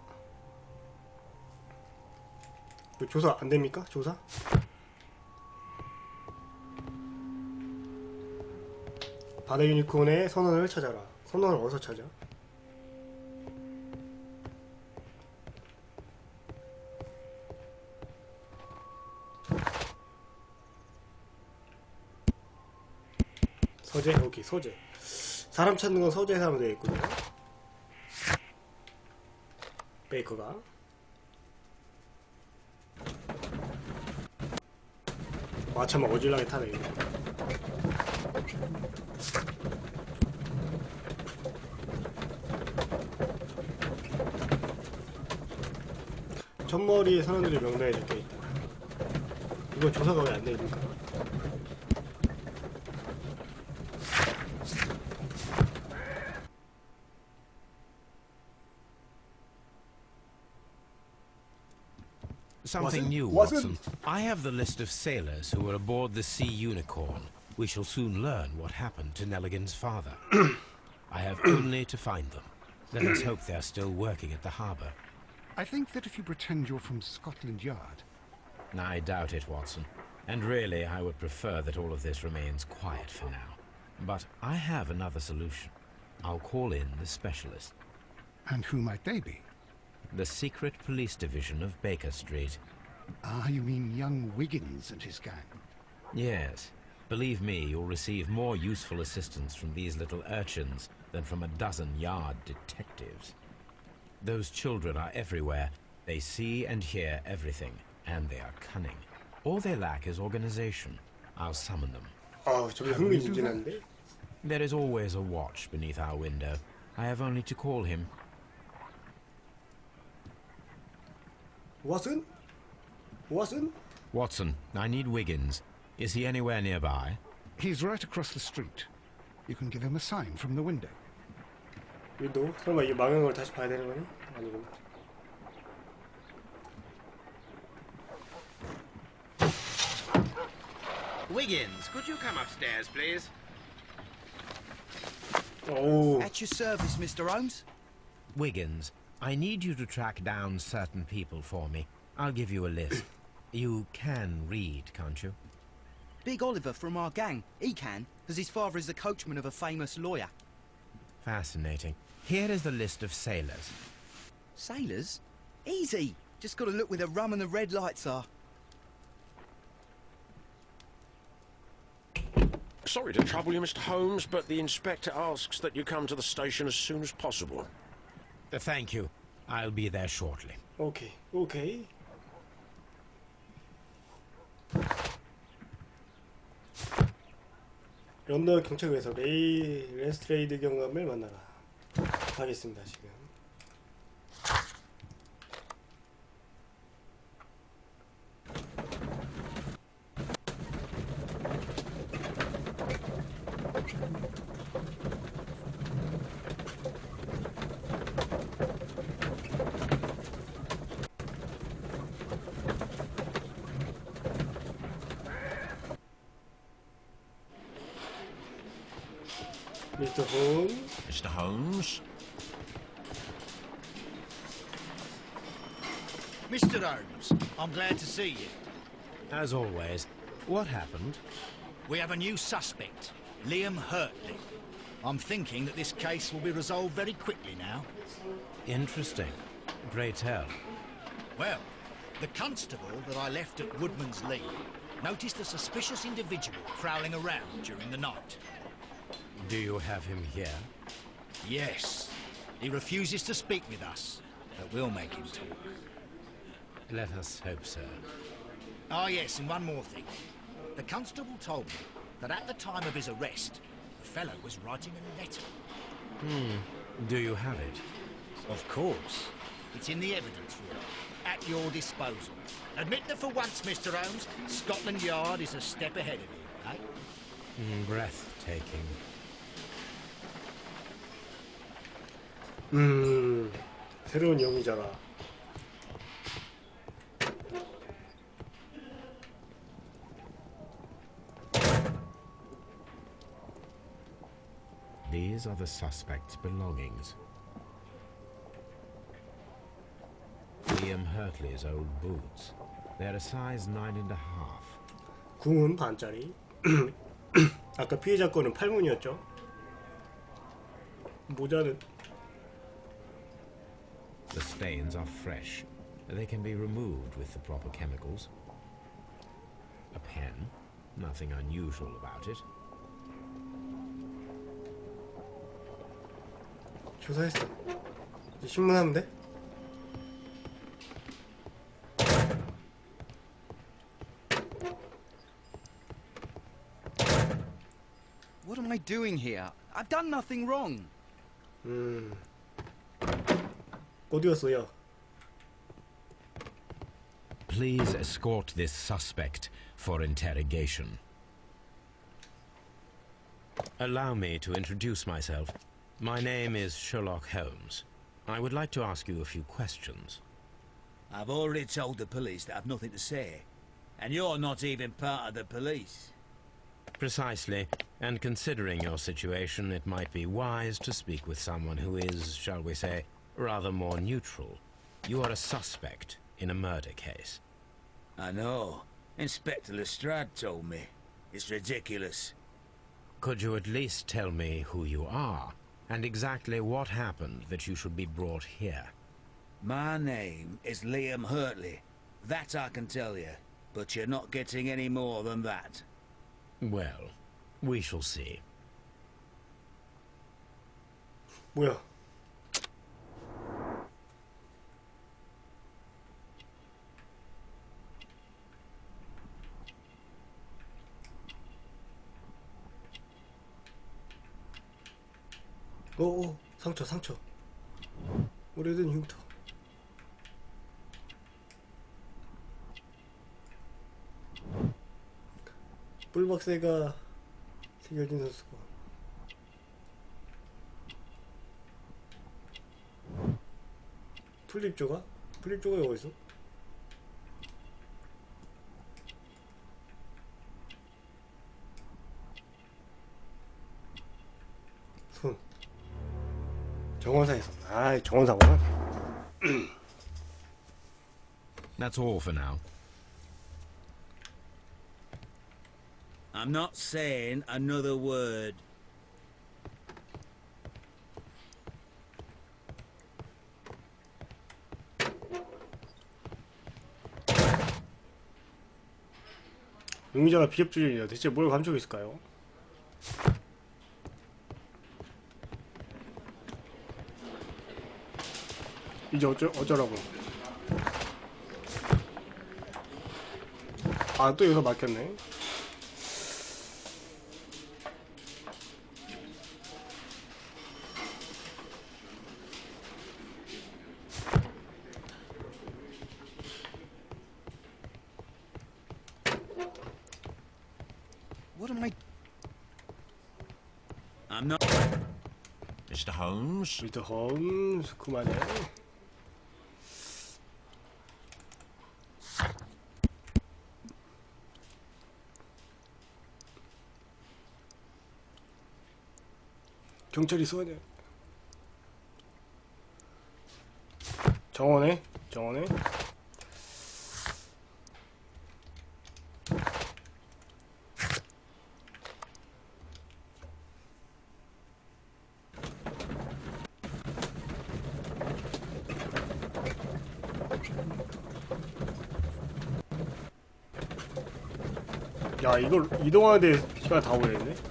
이거 조사 안 됩니까? 조사? 바다 유니콘의 선원을 찾아라. 선원을 어디서 찾아? 서재? 오케이, 서재. 사람 찾는 건 서재에서 하면 되겠군요. 베이커가. 와, 참 어질하게 타네, 이거. 첫머리 선원들의 명단에 적혀있다. 이건 조사가 왜 안 되니까? Something new, Watson. I have the list of sailors who were aboard the Sea Unicorn. We shall soon learn what happened to Nelligan's father. I have only to find them. Let us hope they are still working at the harbour. I think that if you pretend you're from Scotland Yard... I doubt it, Watson. And really, I would prefer that all of this remains quiet for now. But I have another solution. I'll call in the specialist. And who might they be? The secret police division of Baker Street. Ah, you mean young Wiggins and his gang? Yes. Believe me, you'll receive more useful assistance from these little urchins than from a dozen yard detectives. Those children are everywhere. They see and hear everything, and they are cunning. All they lack is organization. I'll summon them. 저게 흥미진진한데? There is always a watch beneath our window. I have only to call him. Watson? Watson? Watson, I need Wiggins. Is he anywhere nearby? He's right across the street. You can give him a sign from the window. 윈도우? 설마 이 망한 걸 다시 봐야 되는 거니? 아니구나. Wiggins, could you come upstairs, please? 오, At your service, Mr. Holmes. Wiggins, I need you to track down certain people for me. I'll give you a list. You can read, can't you? Big Oliver from our gang. He can, as his father is the coachman of a famous lawyer. Fascinating. Here is the list of sailors. Sailors? Easy. Just got to look where the rum and the red lights are. Sorry to trouble you, Mr. Holmes, but the inspector asks that you come to the station as soon as possible. Thank you. I'll be there shortly. 오케이, 오케이. 런던 경찰국에서 레스트레이드 경감을 만나라. 가겠습니다, 지금. Mr. Holmes. Mr. Holmes? Mr. Holmes, I'm glad to see you. As always, what happened? We have a new suspect, Liam Hurtley. I'm thinking that this case will be resolved very quickly now. Interesting. Pray tell. Well, the constable that I left at Woodman's Lee noticed a suspicious individual prowling around during the night. Do you have him here? Yes. He refuses to speak with us, but we'll make him talk. Let us hope so. Ah, yes, and one more thing. The constable told me that at the time of his arrest, the fellow was writing a letter. Do you have it? Of course. It's in the evidence room, at your disposal. Admit that for once, Mr. Holmes, Scotland Yard is a step ahead of you, eh? Breathtaking. 새로운 용의자라. These are the suspect's belongings. Liam Hurtley's old boots. They're a size 9.5. 궁은 반짜리. 아까 피해자 거는 8문이었죠. 모자는 The stains are fresh. They can be removed with the proper chemicals. A pen. Nothing unusual about it. 조사했어. 이제 신문하면 돼? What am I doing here? I've done nothing wrong. 어디였어요? please escort this suspect for interrogation. Allow me to introduce myself. My name is Sherlock Holmes. I would like to ask you a few questions. I've already told the police that I've nothing to say. And you're not even part of the police. Precisely, and considering your situation, it might be wise to speak with someone who is, shall we say, rather more neutral. You are a suspect in a murder case. I know. Inspector Lestrade told me. It's ridiculous. Could you at least tell me who you are, and exactly what happened that you should be brought here? My name is Liam Hurtley. That I can tell you. But you're not getting any more than that. Well, we shall see. 뭐야? 오, 상처. 오래된 흉터. 뿔박새가 새겨진 선수가. 플립 조각 어디 있어? 손. 정원사에 있었나? 아, 정원사구나. That's all for now. I'm not saying another word. 용의자가 비협조이네요. 대체 뭘 감추고 있을까요? 이제 어쩌라고. 아, 또 여기서 막혔네. What am I... I'm not... Mr. Holmes? 미스터 홈스, 그만해. 경찰이 있어야 돼. 정원에. 야, 이걸 이동하는데 시간 다 오래됐네.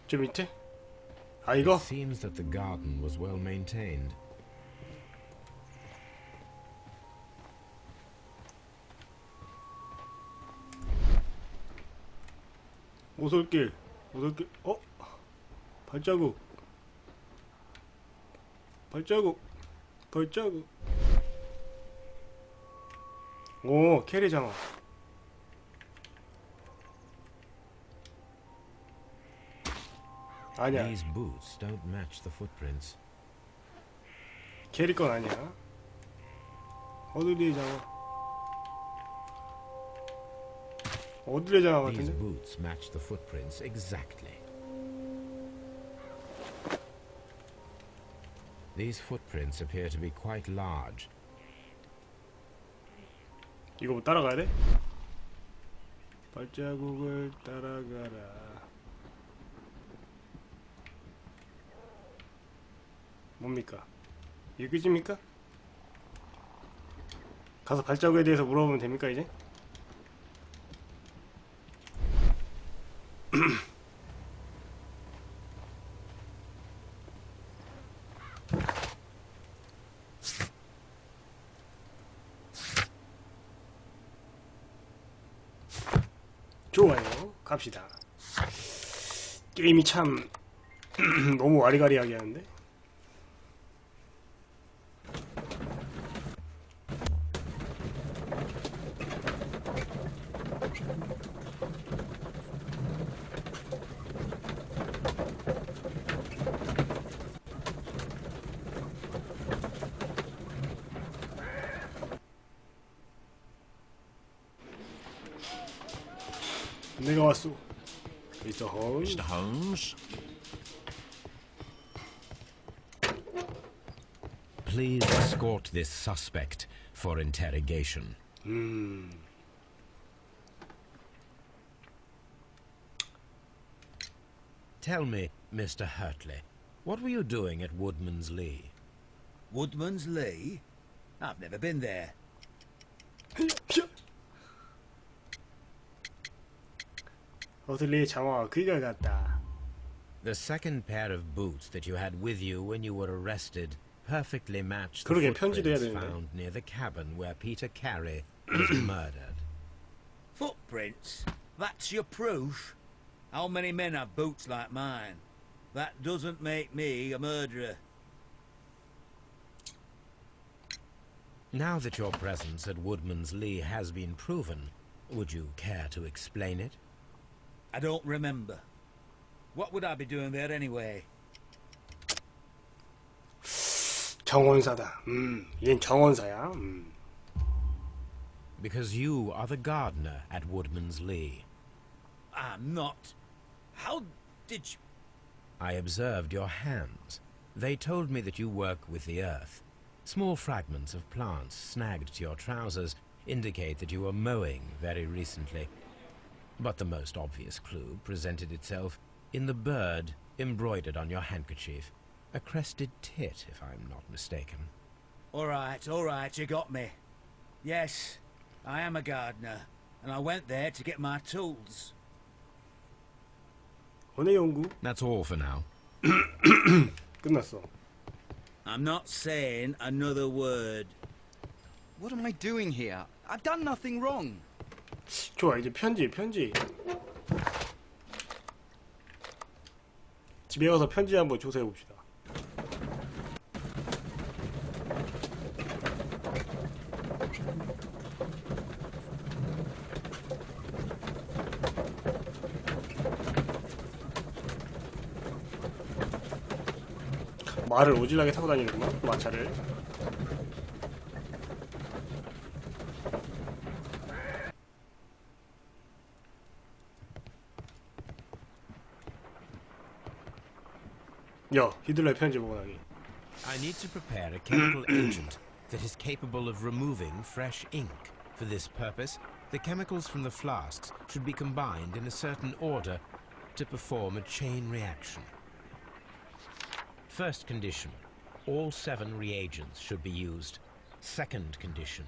저 밑에? 아, 이거? It seems that the garden was well maintained. 오솔길. 어? 발자국. 오, 캐리 장화. 아니야. These boots don't match the footprints. 캐리 건 아니야. 어들리의 장화. 어들리의 장화 These 같은데? boots match the footprints exactly. These footprints appear to be quite large. 이거 뭐 따라가야 돼? 발자국을 따라가라. 뭡니까? 이게 끝입니까? 가서 발자국에 대해서 물어보면 됩니까 이제? 좋아요. 갑시다. 게임이 참 너무 와리가리하게 하는데. 내가 왔소. Mr. Holmes. Mr. Holmes? Please escort this suspect for interrogation. Tell me, Mr. Hurtley, what were you doing at Woodman's Lee? Woodman's Lee? I've never been there. 어슬리의 장화와 그가 같다. The second pair of boots that you had with you when you were arrested perfectly matched the 그러게, 편지도 해야 footprints 되는데. found near the cabin where Peter Carey was murdered. Footprints? That's your proof? How many men have boots like mine? That doesn't make me a murderer. Now that your presence at Woodman's Lee has been proven, would you care to explain it? I don't remember. What would I be doing there anyway? 정원사다. 얘는 정원사야. Because you are the gardener at Woodman's Lee. I'm not. How did you... I observed your hands. They told me that you work with the earth. Small fragments of plants snagged to your trousers indicate that you were mowing very recently. But the most obvious clue presented itself in the bird embroidered on your handkerchief. A crested tit, if I'm not mistaken. All right, you got me. Yes, I am a gardener, and I went there to get my tools. 원의 연구. That's all for now. 끝났어. I'm not saying another word. What am I doing here? I've done nothing wrong. 좋아, 이제 편지. 집에 가서 편지 한번 조사해 봅시다. 말을 오질나게 타고 다니는구만, 마차를. 야, 히틀러의 편지 보고 나기. I need to prepare a chemical agent that is capable of removing fresh ink. For this purpose, the chemicals from the flasks should be combined in a certain order to perform a chain reaction. First condition, all 7 reagents should be used. Second condition,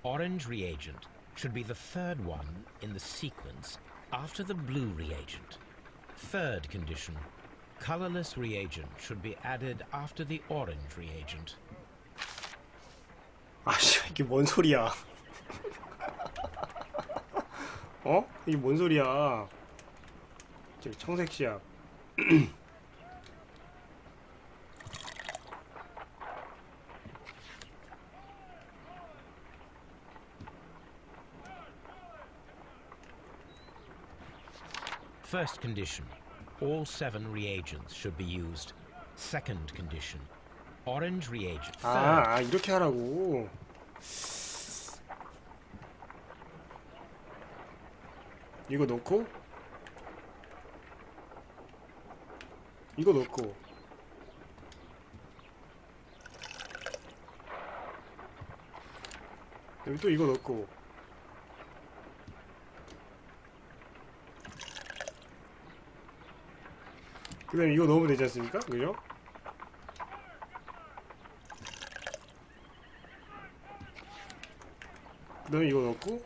orange reagent should be the third one in the sequence after the blue reagent. Third condition, colorless reagent should be added after the orange reagent. 아씨, 이게 뭔 소리야? 어? 이게 뭔 소리야? 저기 청색 시약. First condition, all 7 reagents should be used. Second condition, orange reagent. 아, 이렇게 하라고. 이거 넣고, 이거 넣고, 여기 또 이거 넣고, 그 다음에 이거 넣으면 되지 않습니까? 그죠? 그다음에 이거 넣고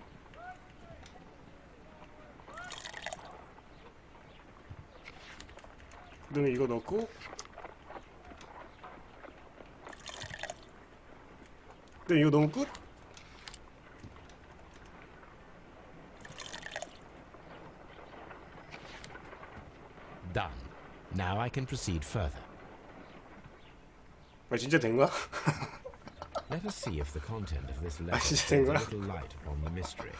그다음에 이거 넣고 그다음에 이거 넣으면 끝? Done. Now I can proceed further. 아 진짜 된 거야? Let us see if the content of this letter 진짜 sheds 된 a 거야? little light upon the mystery.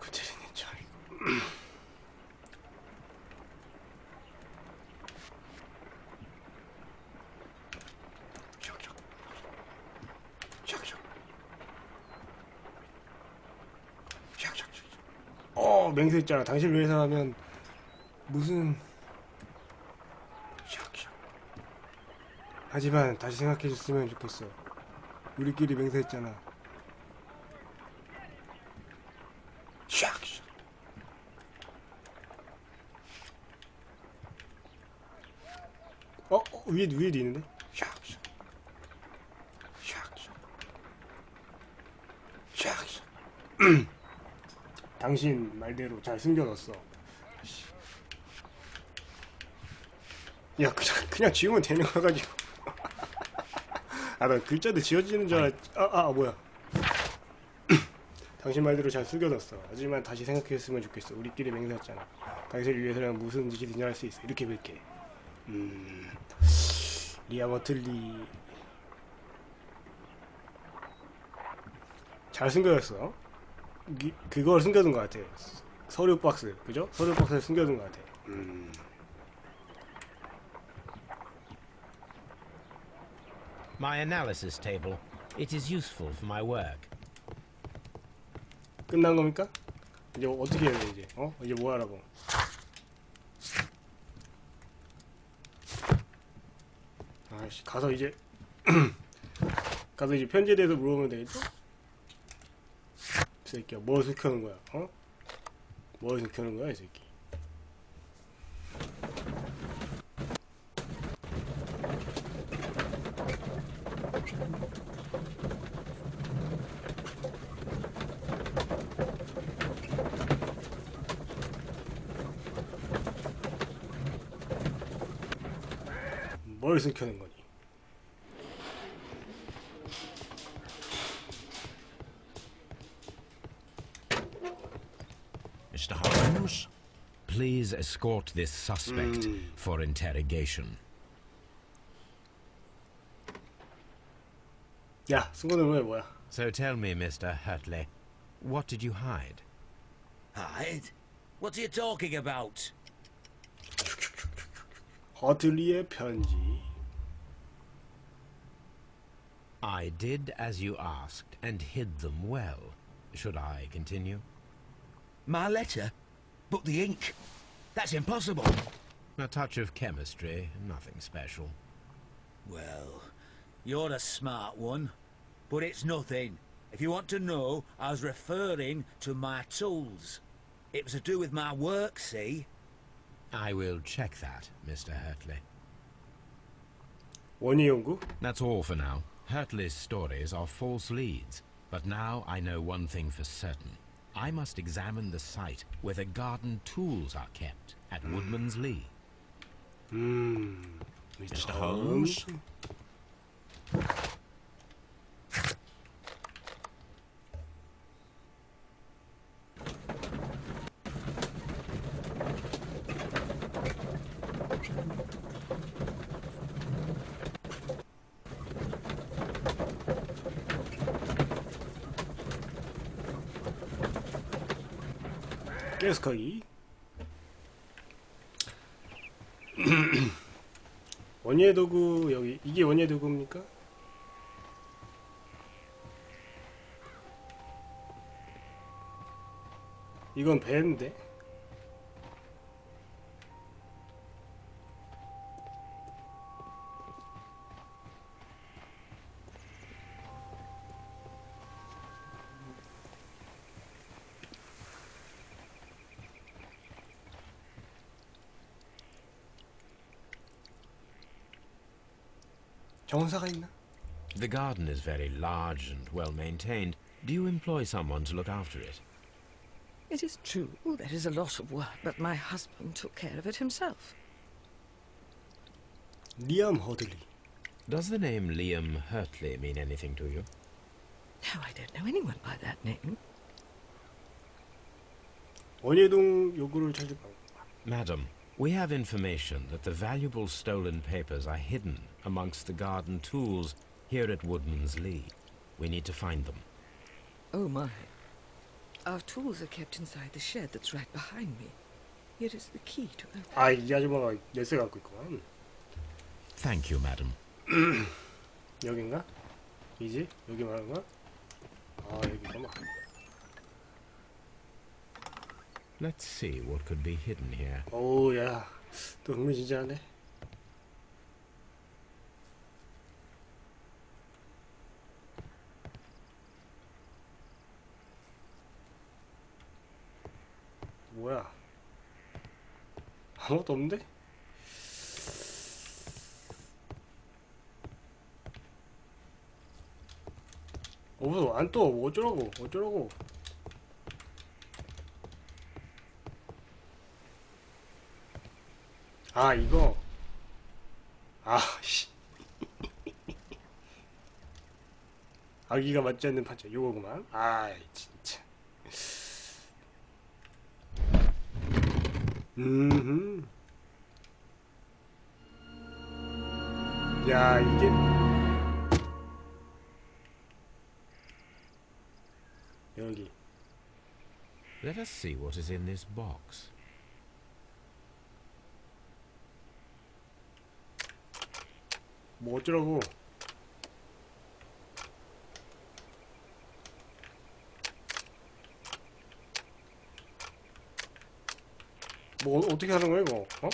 구체리는 저 이거 맹세했잖아. 당신 위해서라면 무슨 하지만 다시 생각해줬으면 좋겠어. 우리끼리 맹세했잖아. 위에도 있는데? 당신 말대로 잘 숨겨뒀어. 야, 그냥 지우면 되는 거 가지고. 아, 나 글자도 지워지는 줄 알았지. 뭐야. 당신 말대로 잘 숨겨뒀어. 하지만 다시 생각했으면 좋겠어. 우리끼리 맹세했잖아. 당신을 위해서라면 무슨 짓이든지 할 수 있어. 이렇게 볼게. 리아 머틀리. 잘 숨겨졌어. 그걸 숨겨둔 것 같아. 서류 박스, 그죠? 서류 박스에 숨겨둔 것 같아. My analysis table. It is useful for my work. 끝난 겁니까? 이제 어떻게 해야 돼 이제? 이제 뭐 하라고? 아이씨, 가서 이제 편지에 대해서 물어보면 되겠죠? 이 새끼야, 뭘 숨겨놓은 거야? 뭘 숨겨놓은 거야, 이 새끼? 뭘 숨겨놓은 거니? Mr. Holmes? Please escort this suspect for interrogation. 야, 숨겨놓은 거야 뭐야? So tell me, Mr. Hurtley, what did you hide? Hide? What are you talking about? 허틀리의 편지. I did as you asked and hid them well. Should I continue? My letter? But the ink? That's impossible. A touch of chemistry, nothing special. Well, you're a smart one. But it's nothing. If you want to know, I was referring to my tools. It was to do with my work, see? I will check that, Mr. Hurtley. 원희 연구? That's all for now. Hurtley's stories are false leads. But now I know one thing for certain. I must examine the site where the garden tools are kept at Woodman's Lee. Mr. Holmes? 가스커기. 원예 도구 여기 이게 원예 도구입니까? 이건 배인데. 정사가 있나? The garden is very large and well maintained, Do you employ someone to look after it? It is true, there is a lot of work, but my husband took care of it himself. 리암 허들리. Does the name Liam Hurtley mean anything to you? No, I don't know anyone by that name. 원예동 요구를 찾을 방. Madam, we have information that the valuable stolen papers are hidden amongst the garden tools here at Woodman's Lee. We need to find them. Oh my. Our tools are kept inside the shed that's right behind me. Here is the key to open. 아, 이 아줌마가 열쇠 갖고 있구만. Thank you, madam. 여긴가? 이지? 여기 말하는 거야? 아, 여기구만. Let's see what could be hidden here. 오우, 야. 또 흥미진진하네. 뭐야? 아무것도 없는데? 없어. 안 떠. 뭐 어쩌라고. 어쩌라고. 아, 이거. 아, 씨. 아기가 맞지 않는 판자. 요거구만. 아, 진짜. 야, 이게. 여기. Let us see what is in this box. 뭐 어쩌라고. 뭐 어떻게 하는 거야 이거? 어?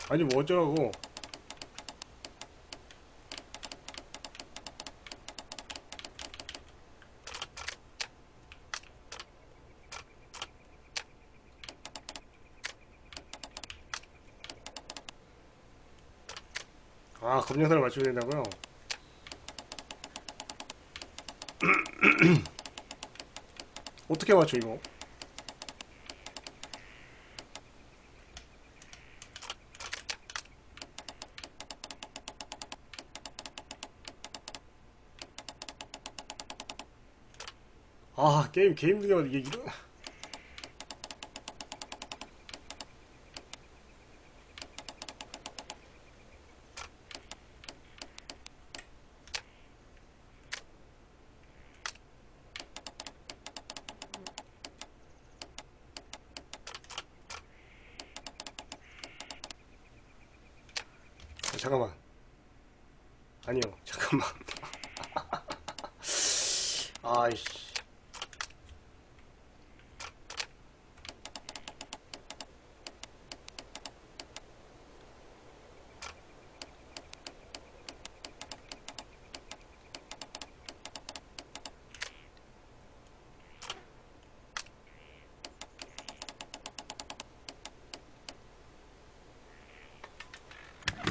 아니 뭐 어쩌라고. 아, 검정선을 맞춰야 된다고요? 어떻게 맞춰 이거? 아, 게임 중에 이게 이런. 잠깐만. 아니요, 잠깐만. 아이씨.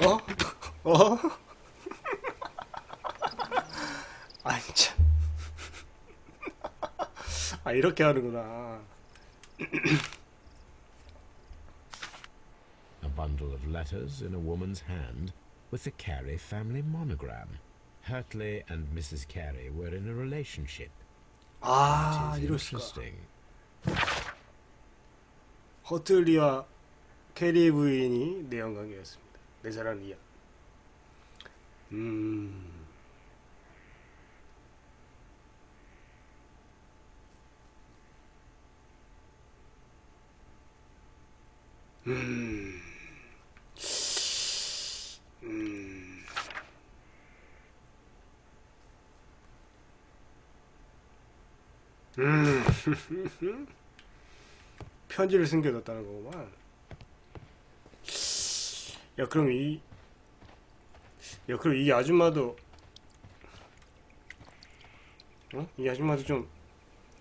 어? 어? 아이 참. 아, 이렇게 하는구나. A bundle of letters in a woman's hand with the Carey family monogram. Hurtley and Mrs. Carey were in a relationship. 아, That is 이럴 수가. interesting. 허틀리와 캐리 부인이 내연 관계였습니다. 내 사랑 리아. 편지를 숨겨뒀다는 거구만. 야, 그럼 이 아줌마도, 어? 이 아줌마도 좀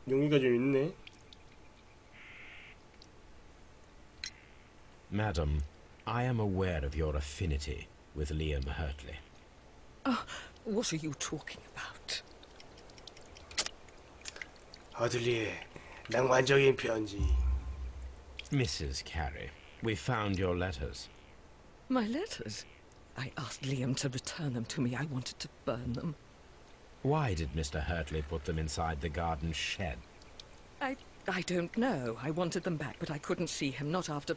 용기가 좀 있네. Madam, I am aware of your affinity with Liam Hurtley. Oh, what are you talking about? 허들리의 낭만적인 편지. Mrs. Carey, we found your letters. My letters? I asked Liam to return them to me. I wanted to burn them. Why did Mr. Hurtley put them inside the garden shed? I don't know. I wanted them back, but I couldn't see him, not after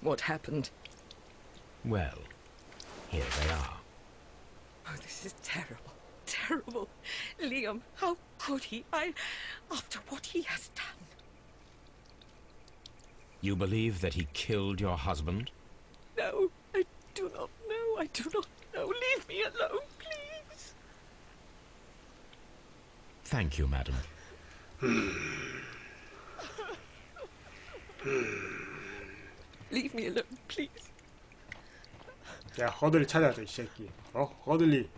what happened. Well, here they are. Oh, this is terrible. Terrible. Liam, how could he? After what he has done. You believe that he killed your husband? No, I do not know. I do not know. Leave me alone, please. Thank you, madam. Leave me alone, please. 야, 허들리 찾아왔다, 이 새끼. 허들리.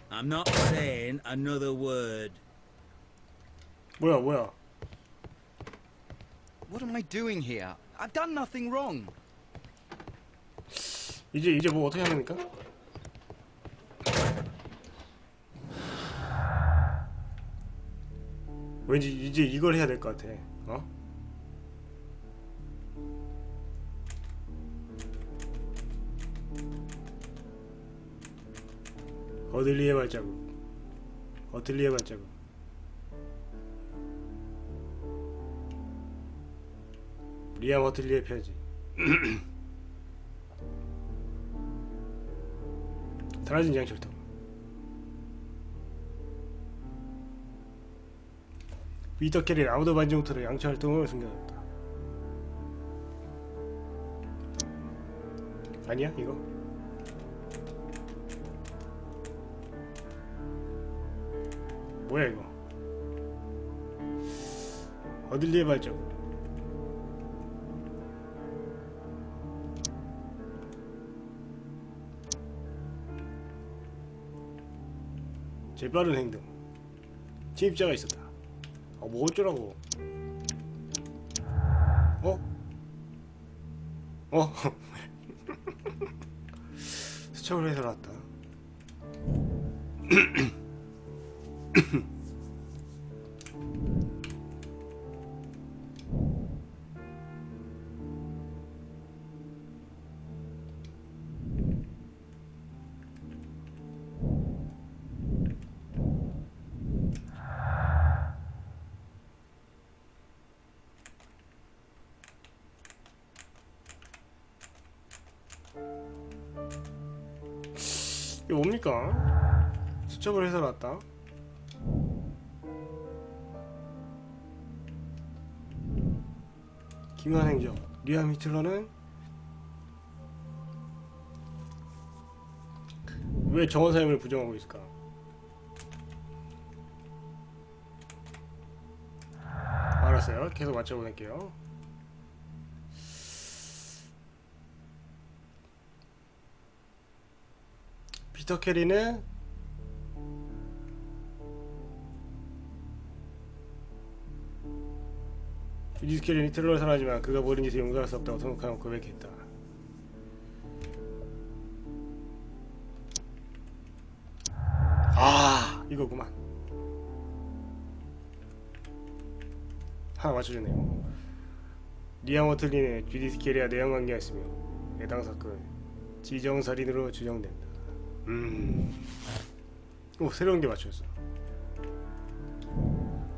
I'm not saying another word. 뭐야? What am I doing here? I've done nothing wrong. 이제 뭐 어떻게 하는 겁니까? 왠지 이제 이걸 해야 될 것 같아. 허들리의 발자국. 허들리의 발자국. 리암 허틀리의 편지. 사라진 양철통. 피터 캐리 아무도 만지 못하는 양철통을 숨겨놨다. 아니야 이거? 뭐야 이거? 어딜리의 발자국. 제일 빠른 행동. 침입자가 있었다. 뭐 어쩌라고. 수첩을 해서 나왔다. 이게 뭡니까? 수첩을 해서 놨다. 기묘한 행정. 리암 히틀러는 왜 정원 사임을 부정하고 있을까? 알았어요. 계속 맞춰보낼게요. 피터 캐리는 주디스 캐리는 히틀러를 사랑하지만 그가 벌인 짓을 용서할 수 없다고 통곡하며 고백했다. 아, 이거구만. 하나 맞춰주네요. 리암 워틀린의 주디스 캐리와 내연관계였으며 해당 사건은 지정살인으로 추정된다. 새로운 게 맞췄어.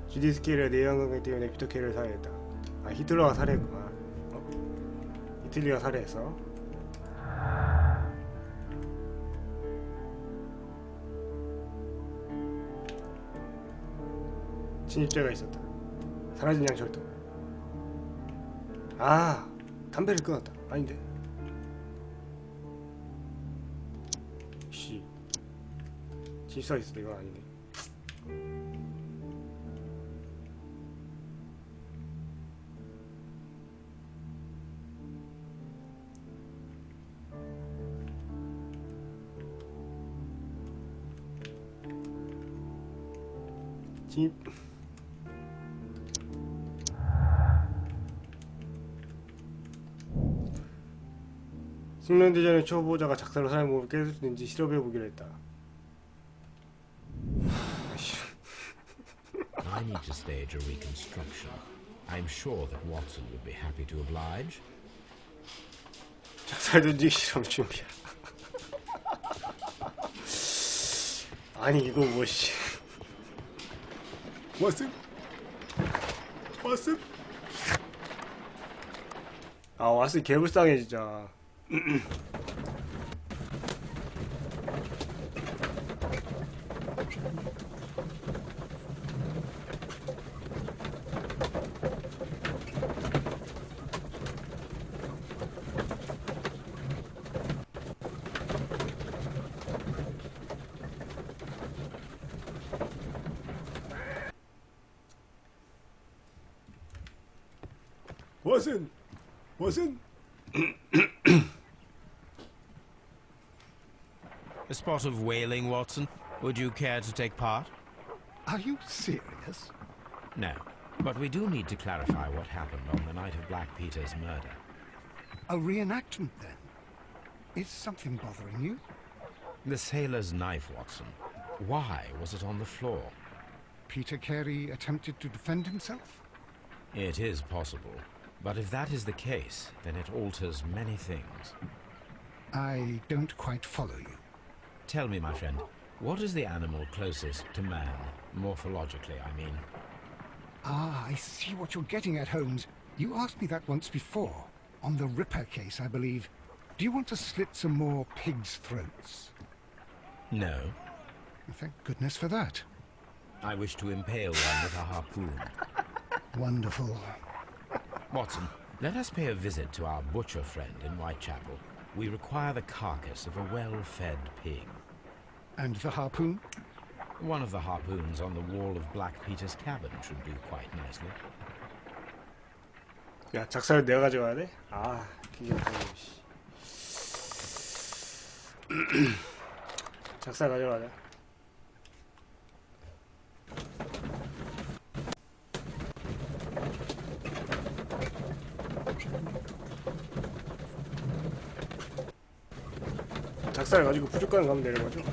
주디스 캐리와 내연관계 때문에 피터 캐리를 살해했다. 아, 히틀러가 살해했구나. 이틀리가 살해했어. 침입자가 있었다. 사라진 양철도. 아, 담배를 끊었다. 아닌데. 씨. 질서 있어. 이건 아니네. 집 숙련대전의 초보자가 작사로 사람의 몸을 깰 수 있는지 실험해보기로 했다. I need to stage a reconstruction. I'm sure that Watson would be happy to oblige. 작살 던지기 실험 준비야. 아니 이거 뭐지? 왓슨? 왓슨? 아 왓슨 개불쌍해 진짜. 왓슨? 왓슨? A spot of whaling, Watson. Would you care to take part? Are you serious? No, but we do need to clarify what happened on the night of Black Peter's murder. A reenactment, then? Is something bothering you? The sailor's knife, Watson. Why was it on the floor? Peter Carey attempted to defend himself? It is possible. But if that is the case, then it alters many things. I don't quite follow you. Tell me, my friend, what is the animal closest to man? Morphologically, I mean. Ah, I see what you're getting at, Holmes. You asked me that once before. On the Ripper case, I believe. Do you want to slit some more pigs' throats? No. Thank goodness for that. I wish to impale one with a harpoon. Wonderful. Watson, let us pay a visit to our butcher friend in Whitechapel. We require the carcass of a well-fed pig. And the harpoon? One of the harpoons on the wall of Black Peter's cabin should do quite nicely. 야, 작사를 내가 가져가야 돼? 아, 기계부터 씨. 작사 가져가자. 작사를 가지고 부족한 가면 되는 거죠?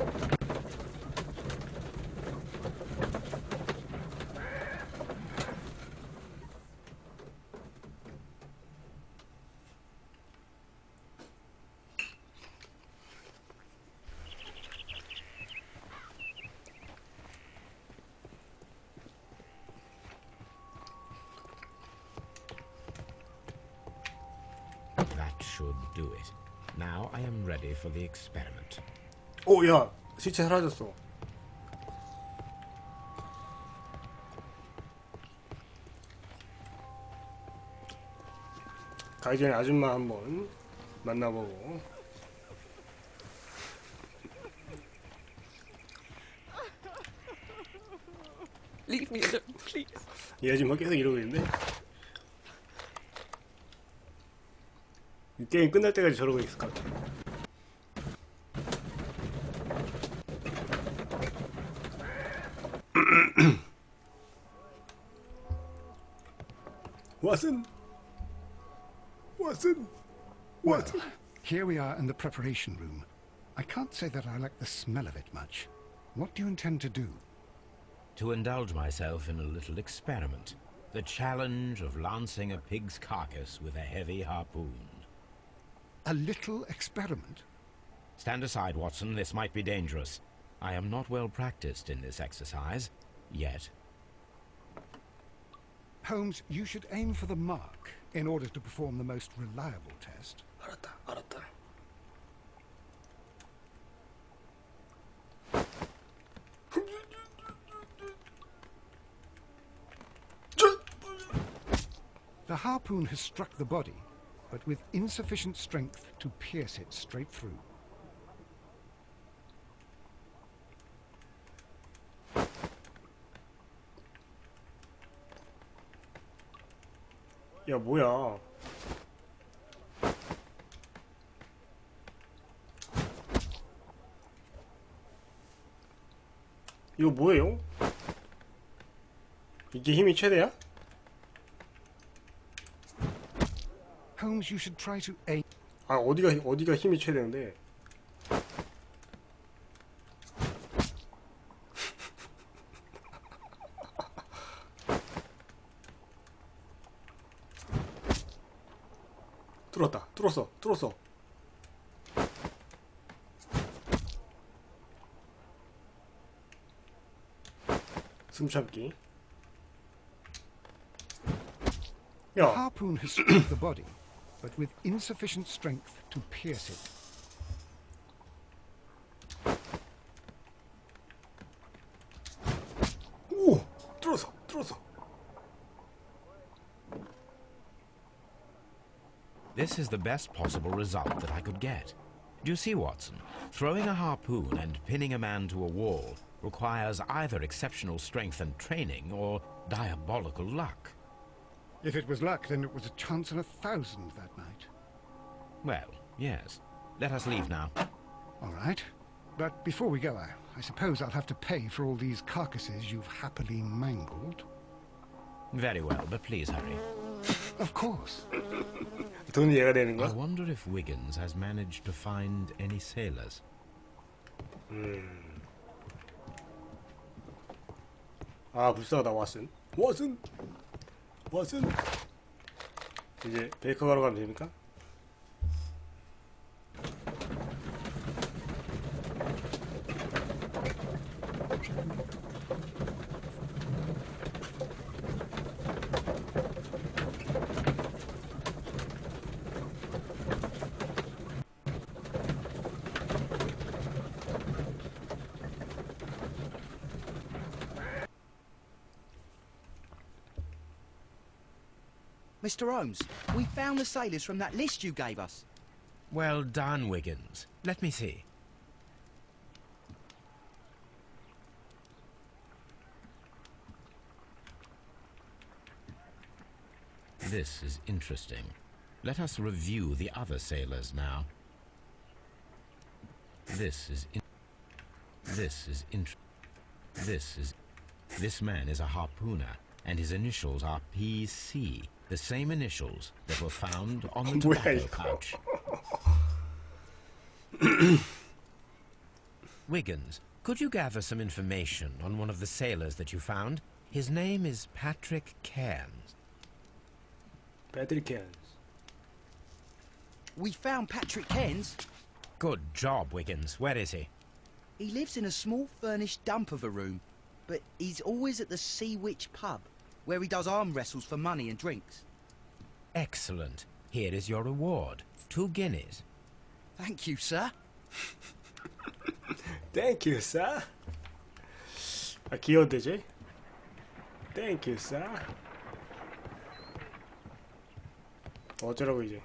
That should do it. Now I am ready for the experiment. 오, 야, 시체 사라졌어. 가기 전에 아줌마 한번 만나보고. Leave me alone, please. 이 아줌마 계속 이러고 있는데? 이 게임 끝날 때까지 저러고 있을 것 같아. 왓슨? 왓슨? Well, here we are in the preparation room. I can't say that I like the smell of it much. What do you intend to do? To indulge myself in a little experiment. The challenge of lancing a pig's carcass with a heavy harpoon. A little experiment? Stand aside, Watson. This might be dangerous. I am not well practiced in this exercise. Yet. Holmes, you should aim for the mark. In order to perform the most reliable test. 알았다. The harpoon has struck the body, but with insufficient strength to pierce it straight through. 야, 뭐야. 이거 뭐예요? 이게 힘이 최대야? Holmes, you should try to aim. 아, 어디가 힘이 최대인데? 뚫었어. 숨 참기. The 야, harpoon has struck the body, but with insufficient strength to pierce it. 오, 뚫었어. This is the best possible result that I could get. Do you see, Watson? Throwing a harpoon and pinning a man to a wall requires either exceptional strength and training or diabolical luck. If it was luck, then it was a chance in 1,000 that night. Well, yes. Let us leave now. All right. But before we go, I suppose I'll have to pay for all these carcasses you've happily mangled. Very well, but please hurry. Of course. 돈이 얘가 되는 I 거야? wonder if Wiggins has managed to find any sailors. 아, 불쌍하다. 왓슨. 이제 베이커 가러 가면 됩니까? Mr. Holmes, we found the sailors from that list you gave us. Well done, Wiggins. Let me see. This is interesting. Let us review the other sailors now. This man is a harpooner, and his initials are PC, the same initials that were found on the tobacco pouch. Wiggins, could you gather some information on one of the sailors that you found? His name is Patrick Cairns. Patrick Cairns. We found Patrick Cairns. Good job, Wiggins. Where is he? He lives in a small furnished dump of a room, but he's always at the Sea Witch pub, where he does arm wrestles for money and drinks. Excellent. Here is your reward. 2 guineas. Thank you, sir. Thank you, sir. 아, 귀여운데지? Thank you, sir. 어쩌라고 이제.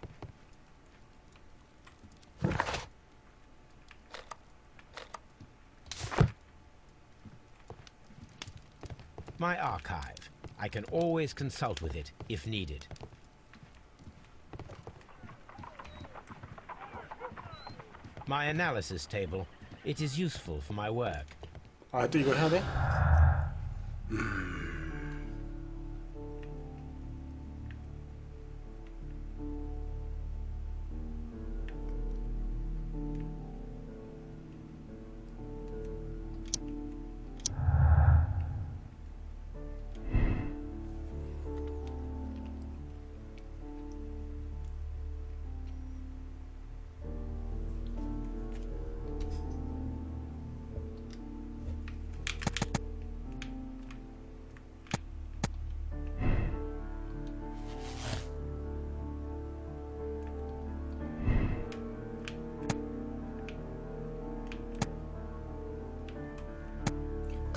My archive. I can always consult with it if needed. My analysis table. It is useful for my work. 아, 또 이걸 해야 돼?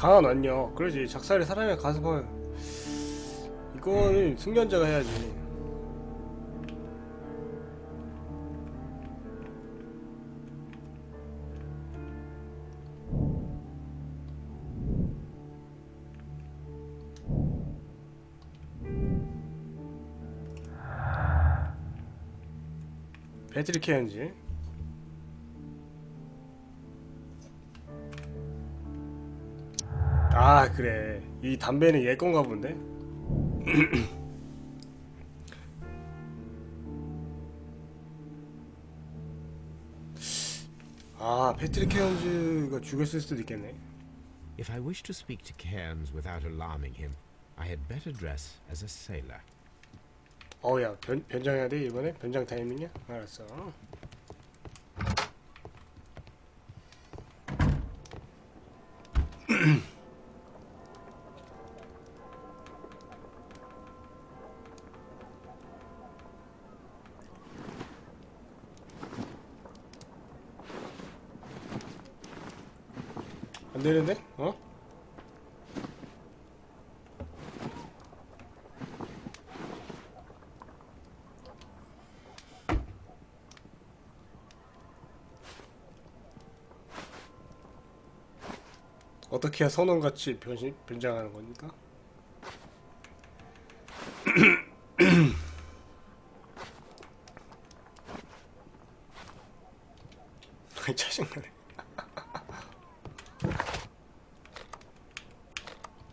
강한 완력. 그러지. 작살이 사람의 가슴을. 이거는 숙련자가 해야지. 배터리 케어인지. 아 그래, 이 담배는 얘 건가 본데. 아, 패트릭 케언즈가 죽였을 수도 있겠네. If I wish to speak to Cairns without alarming him, I had better dress as a sailor. 어우야, 변장해야 돼 이번에? 변장 타이밍이야? 알았어. 안 되는데? 어? 어떻게 해야 선원같이 변장하는 겁니까? 짜증나네.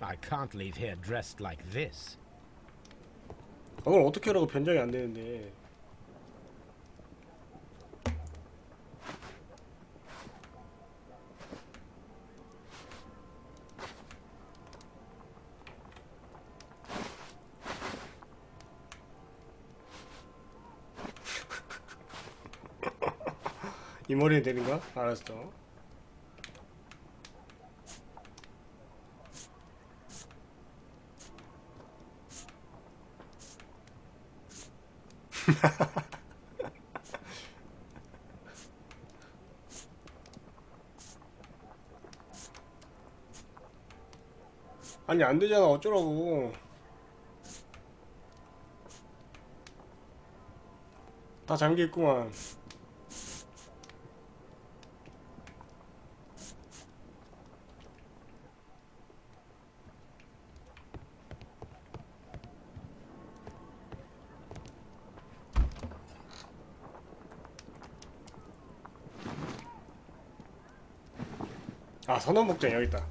I can't leave here dressed like this. 그걸 어떻게 하라고 변장이 안 되는데. 이 머리에 되는가? 알았어. 아니 안 되잖아. 어쩌라고. 다 잠겨있구만. 아, 선원복장 여기 있다.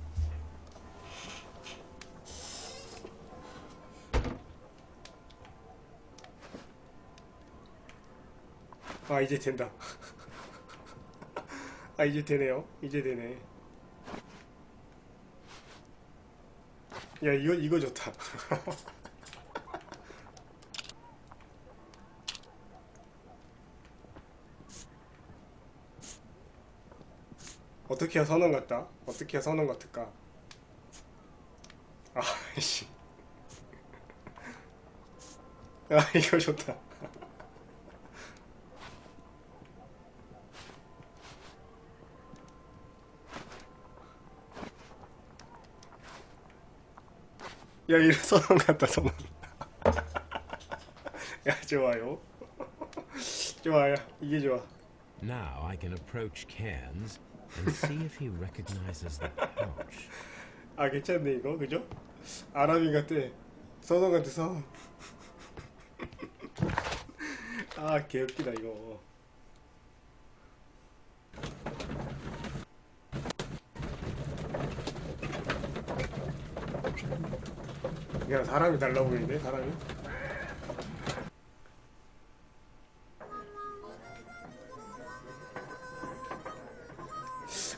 아, 이제 된다. 아, 이제 되네요. 이제 되네. 야, 이거 좋다. 어떻게 해야 선원 같다? 어떻게 해야 선원 같을까? 아이씨. 아, 이거 좋다. 야, 이런 선원 같다, 선원. 야, 좋아요. 좋아요. 이게 좋아. Now I can approach Cairns and see if he recognizes the pouch. 아, 괜찮네 이거, 그죠? 아람인 같아. 선원 같아, 선원. 아, 개웃기다 이거. 야, 사람이 달라 보이는데, 사람이?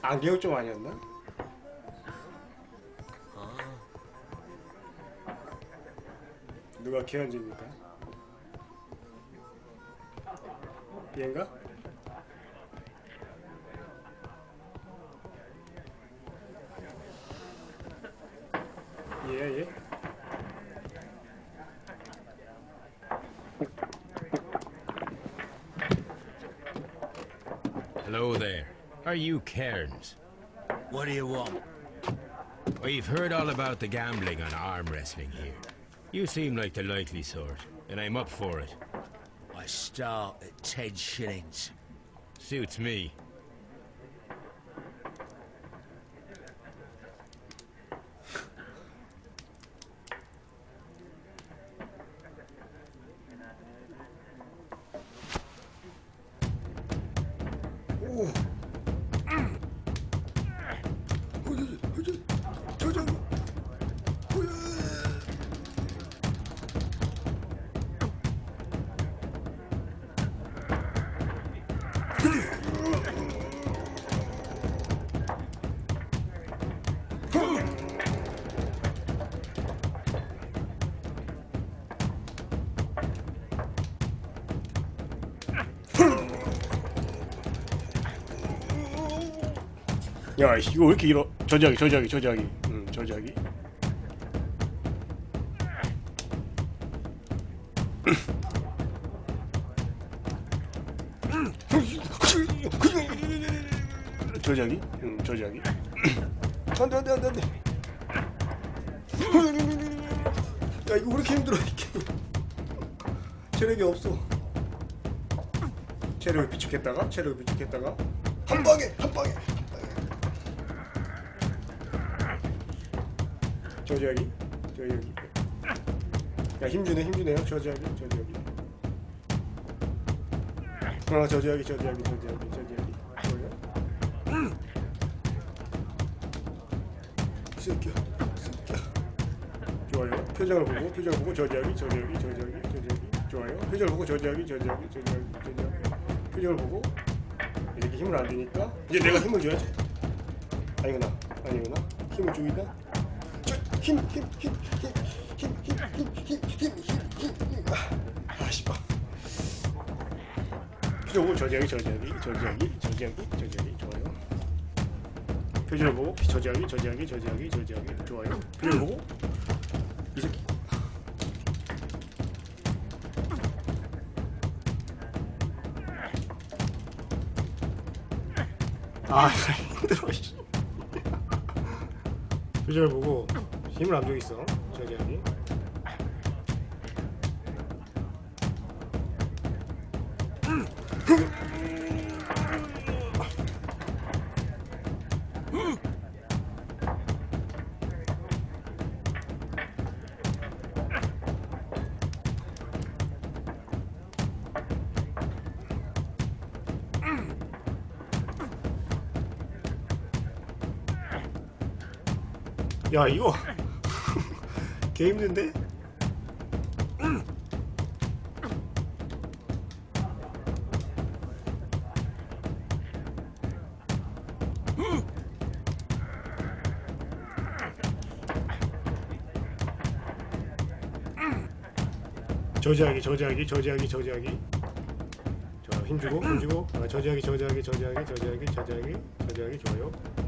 안경 좀 아니었나? 누가 개헌지입니까? 얘인가? 얘. Hello there. Are you Cairns? What do you want? We've heard all about the gambling on arm wrestling here. You seem like the likely sort, and I'm up for it. I start at 10 shillings. Suits me. 야, 이거 왜 이렇게 길어? 저지하기. 저지하기. 저지하기. 저지하기. 안돼. 야, 이거 왜 이렇게 힘들어, 이게. 체력이 없어. 체력을 비축했다가 한 방에. 저지하기. 야, 힘주네요. 저지하기. 저지하기. 새끼야. 좋아요. 표정을 보고 저지하기. 좋아요. 표정을 보고 저지하기. 표정을 보고 이렇게 힘을 안 주니까 이제 내가 힘을 줘야지. 아니구나. 힘을 주기다. 힘. 아씨발. 표정 보고 저지하기. 좋아요. 표정을 보고 저지하기. 좋아요. 표정을 보고 이 새끼. 아, 힘들어. 표정을 보고 힘을 안 주겠어. 저지하기. 야, 이거 개 힘든데? 저지하기. 자, 힘주고. 저지하기. 좋아요.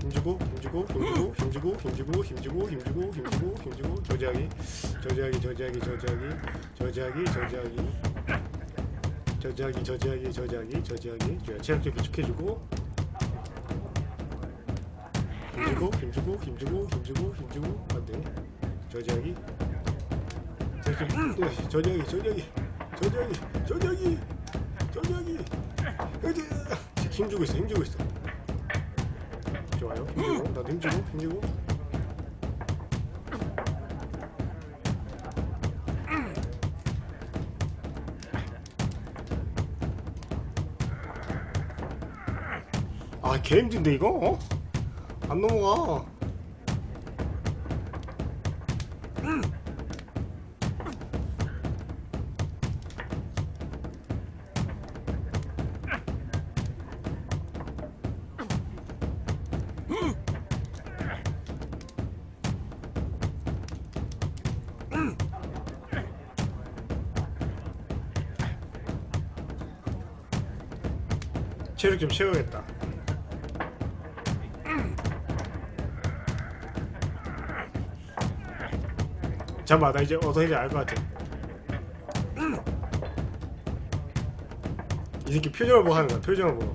힘주고. 저지하기. 체력 좀 비축해주고. 힘주고. 안돼. 저지하기. 저지하기. 힘주고 있어. 좋아요. 나도 힘주고. 아, 개 힘든데 이거? 어? 안 넘어가. 체력 좀 채워야겠다. 잠깐만, 나 이제 어떻게 알 것 같아. 이 새끼 표정을 보고 하는 거야. 표정을 보고.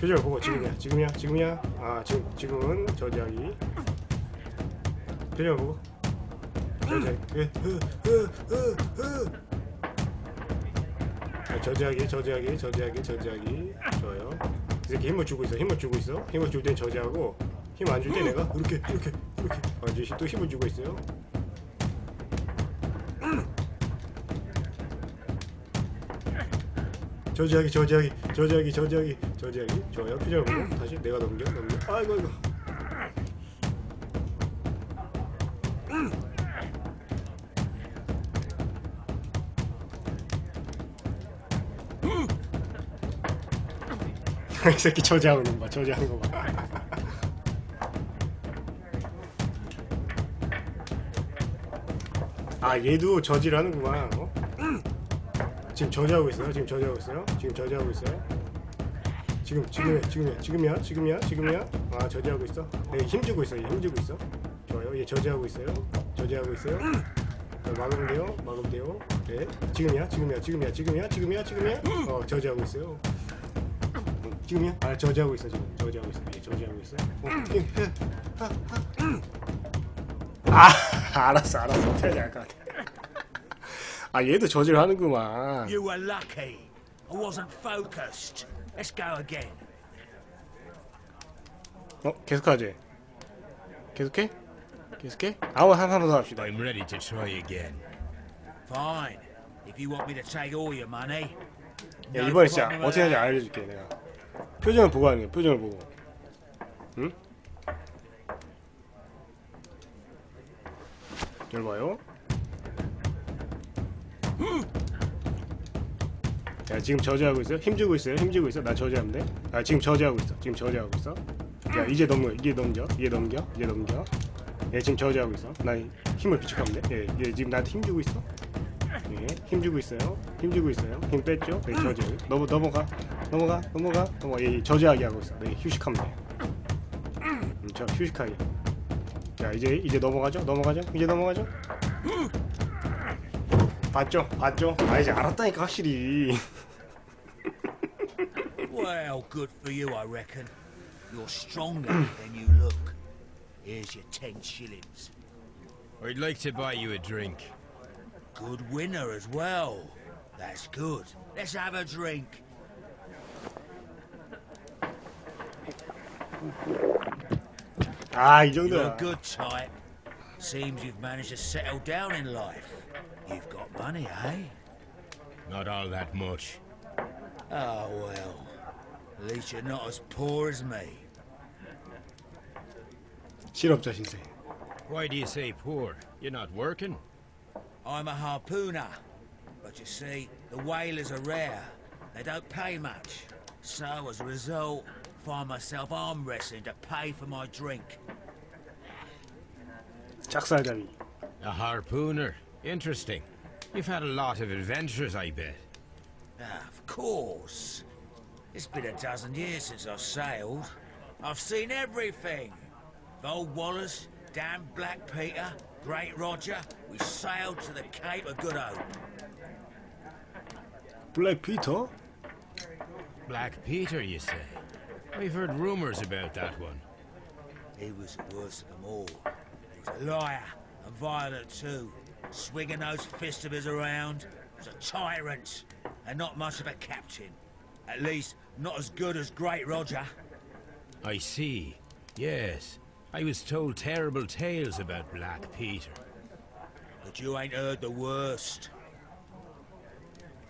표정을 보고 지금이야. 아 지금은 저지하기. 표정을 보고 저지하기. 저지하기. 좋아요. 이 새끼 힘을 주고 있어. 힘을 줄 땐 저지하고 힘 안 줄 때 내가 이렇게 완전히 또 힘을 주고 있어요. 저지하기. 좋아요. 표정을 보고 다시 내가 넘겨. 아이고. 이 새끼 저지하는 거 봐. 아 얘도 저지를 하는구만. 어? 지금이야. 아 저지하고 있어. 네, 힘주고 있어. 좋아요. 얘 저지하고 있어요. 막으면 돼요. 네, 지금이야. 저지하고 있어요. 지금이야? 아 저지하고 있어. 얘 저지하고 있어. 알았어. 어떻게 할 것 같아. 아 얘도 저지를 하는구만. You were lucky. I wasn't focused. Let's go again. 계속하지. 계속해? 한번 더 합시다. I'm ready to try again. Fine. If you want me to take all your money. 야 이번에 진짜 어떻게 하는지 알려줄게 내가. 표정을 보고 하는 거야. 표정을 보고. 응? 잘 봐요. 야 지금 저지하고 있어요. 힘주고 있어. 나 저지하면 돼. 아 지금 저지하고 있어. 야 이제 넘겨. 얘 지금 저지하고 있어. 나 힘을 비축하면 돼. 얘 지금 나한테 힘주고 있어. 예, 힘주고 있어요. 힘 뺐죠? 네, 저지. 넘어가. 얘 저지하게 하고 있어. 네, 휴식하면 돼. 저 휴식하게. 자 이제 넘어가죠. 봤죠? 아 이제 알았다니까 확실히. Well, good for you, I reckon. You're stronger than you look. Here's your 10 shillings. I'd like to buy you a drink. Good winner as well. That's good. Let's have a drink. 아 이 You're 정도야. a good type. Seems you've managed to settle down in life. You've got money, eh? Not all that much. Oh, well. At least you're not as poor as me. 실업자 신세. Why do you say poor? You're not working? I'm a harpooner. But you see, the whalers are rare. They don't pay much. So, as a result, find myself arm wrestling to pay for my drink. 짝살잡이. A harpooner. Interesting. You've had a lot of adventures, I bet. Of course. It's been a dozen years since I've sailed. I've seen everything. Old Wallace, damn Black Peter, Great Roger. We sailed to the Cape of Good Hope. 블랙 피터? Black Peter, you say? I've heard rumors about that one. He was the worst of them all. He was a liar, and violent too. Swinging those fists of his around. He was a tyrant, and not much of a captain. At least, not as good as Great Roger. I see. Yes. I was told terrible tales about Black Peter. But you ain't heard the worst.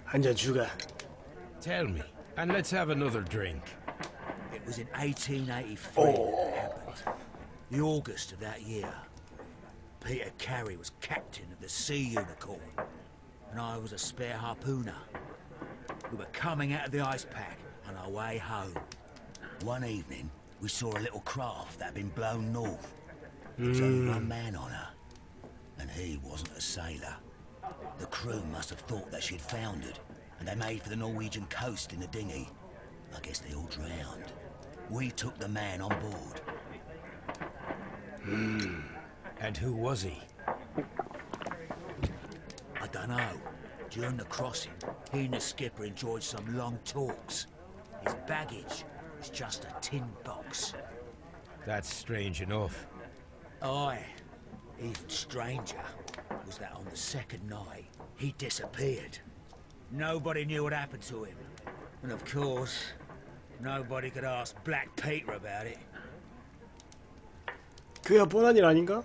한 잔 주가. Tell me, and let's have another drink. It was in 1883 that happened. The August of that year. Peter Carey was captain of the Sea Unicorn, and I was a spare harpooner. We were coming out of the ice pack on our way home. One evening, we saw a little craft that had been blown north. There was only one man on her, and he wasn't a sailor. The crew must have thought that she'd foundered, and they made for the Norwegian coast in the dinghy. I guess they all drowned. We took the man on board. And who was he? I don't know. During the crossing, he and the skipper enjoyed some long talks. His baggage It's just a tin box. That's strange enough. Aye. Even stranger was that on the second night, he disappeared. Nobody knew what happened to him. And of course, nobody could ask Black Peter about it. 그야 뻔한 일 아닌가?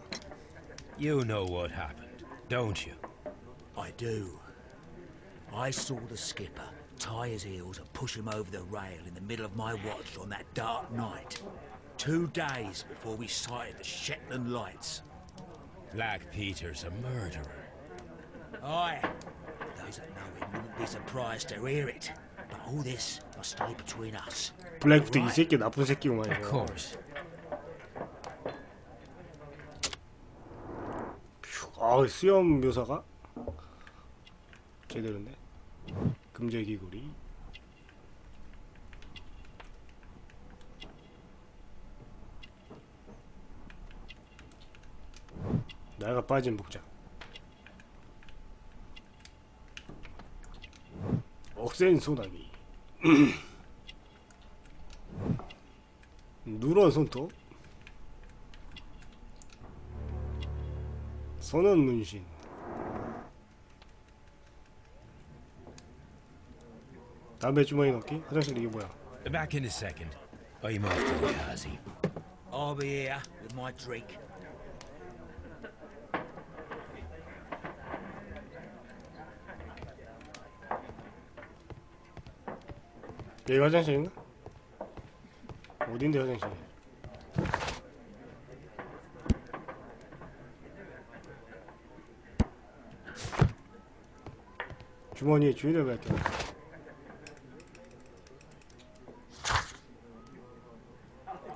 You know what happened, don't you? I do. I saw the skipper tie his heels and push him over the rail in the middle of my watch on that dark night. 2 days before we sighted the Shetland lights. Black Peter's a murderer. Aye. Those that know him wouldn't be surprised to hear it. But all this must stay between us. 블랙부터 이 새끼 나쁜 새끼구만 Of 이거. course. 아 수염 묘사가 제대로인데. 금제기구리. 나가 빠진 복장. 억센 소나기. 누런 손톱. 선언 문신. 담배 주머니 넣기? 화장실 이게 뭐야? Back in a second. I'm off to the Kazi. I'll be here with my drink. 여기 화장실인가? 어딘데 화장실? 주머니에 주의를 밝혀.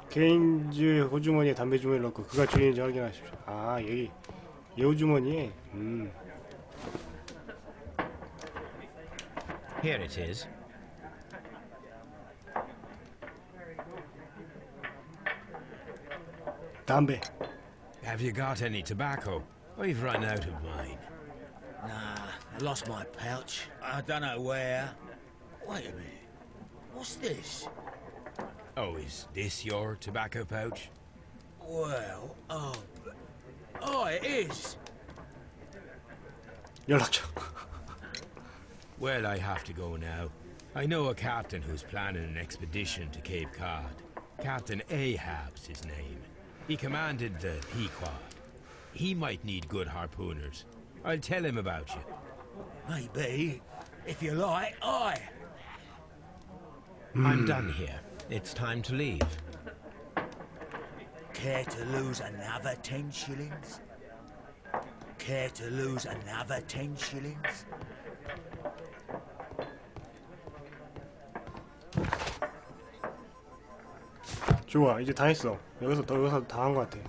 개인주의 호주머니에 담배 주머니를 넣고 그가 주인인지 확인하십시오. 아 여기 여우주머니에 Here it is. 담배. Have you got any tobacco? I've run out of mine. Nah, I lost my pouch. I don't know where. Wait a minute. What's this? Oh, is this your tobacco pouch? Well, oh, it is. 연락처. Well, I have to go now. I know a captain who's planning an expedition to Cape Cod. Captain Ahab's his name. He commanded the Pequod. He might need good harpooners. I'll tell him about you. Maybe. If you like, aye. I'm done here. It's time to leave. Care to lose another 10 shillings? Care to lose another 10 shillings? 좋아 이제 다 했어. 여기서 다 한 것 같아.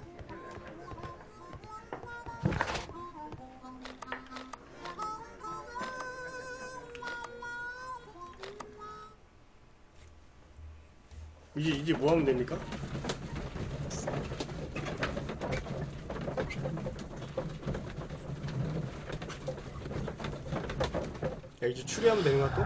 이제 뭐 하면 됩니까? 야 이제 추리하면 되는 거야 또?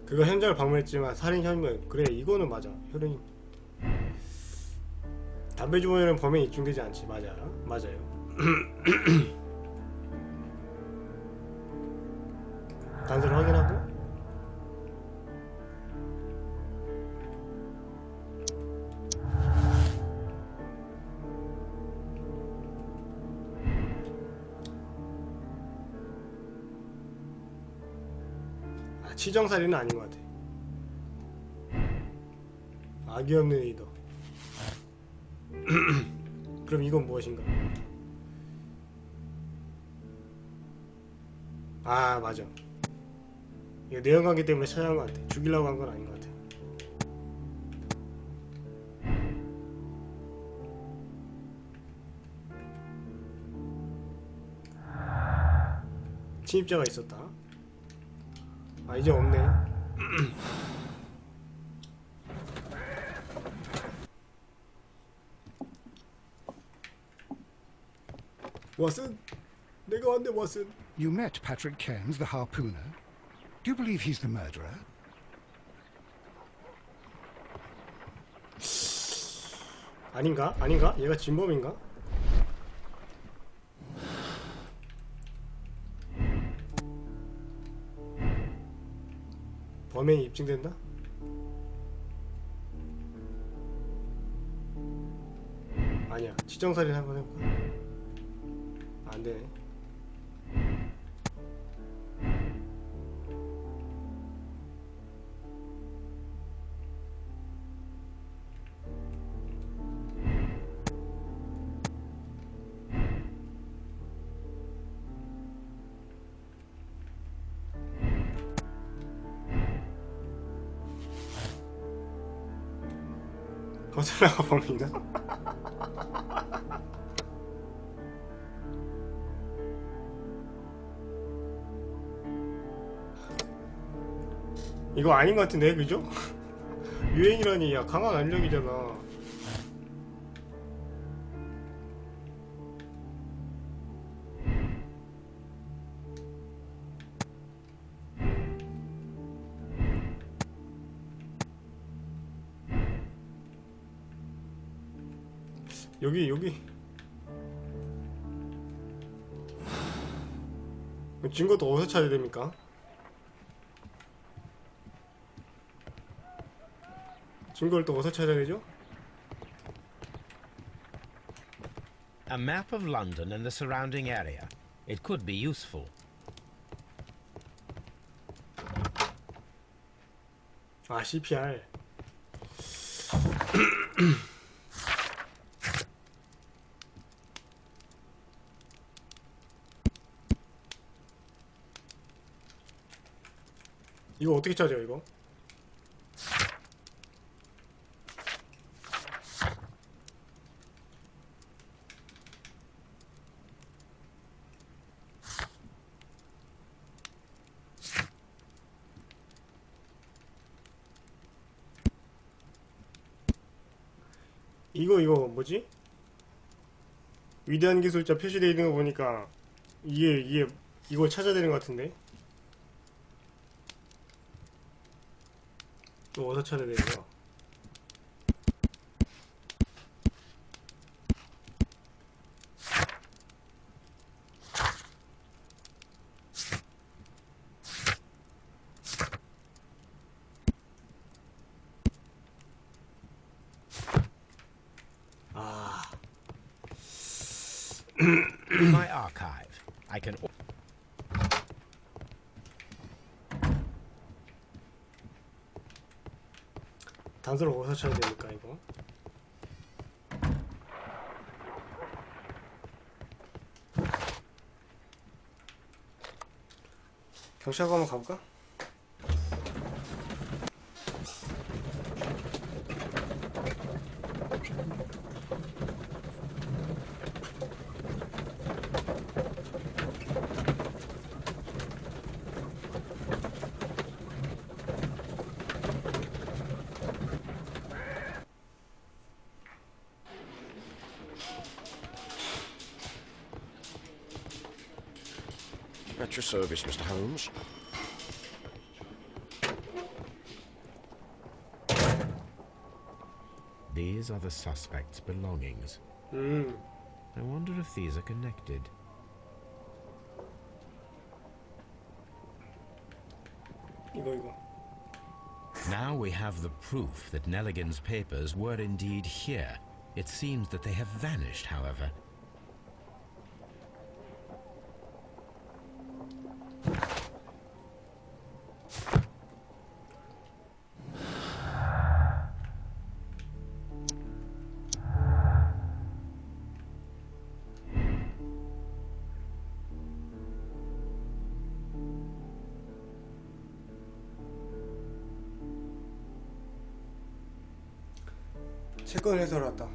그가 현장을 방문했지만 살인 혐의 그래 이거는 맞아. 혈흔 담배 주머니는 범행이 입증되지 않지. 맞아요. 단서를 확인하고 치정살인은 아닌 것 같아. 악이 없는 리더. 그럼 이건 무엇인가? 아 맞아. 이거 내연관계 때문에 처리한 것 같아. 죽이려고 한 건 아닌 것 같아. 침입자가 있었다. 아, 이제 없네. 왓슨, 내가 왔네, 왓슨. You met Patrick Cairns, the harpooner. Do you believe he's the murderer? 아닌가? 아닌가? 얘가 진범인가? 범행이 입증된다? 아니야. 지정살인 한번 해볼까? 안되네. 거슬라가 범인이다? 이거 아닌 것 같은데, 그죠? 유행이라니, 야, 강한 안력이잖아. 여기 증거도 어디서 찾아야 됩니까? 증거를 또 어디서 찾아야 되죠? A map of London and the surrounding area. It could be useful. 아, CPR. 이거 어떻게 찾아요, 이거? 이거 뭐지? 위대한 기술자 표시되어 있는 거 보니까 이걸 찾아야 되는 것 같은데? 또 어디서 찾아야 되는 거야? In my archive, I can. 단서를 어디서 찾아야 됩니까, 이거? 경찰관 한번 가볼까? At your service, Mr. Holmes. These are the suspect's belongings. I wonder if these are connected. 이거. Now we have the proof that Nelligan's papers were indeed here. It seems that they have vanished, however. 채권을 해서 왔다.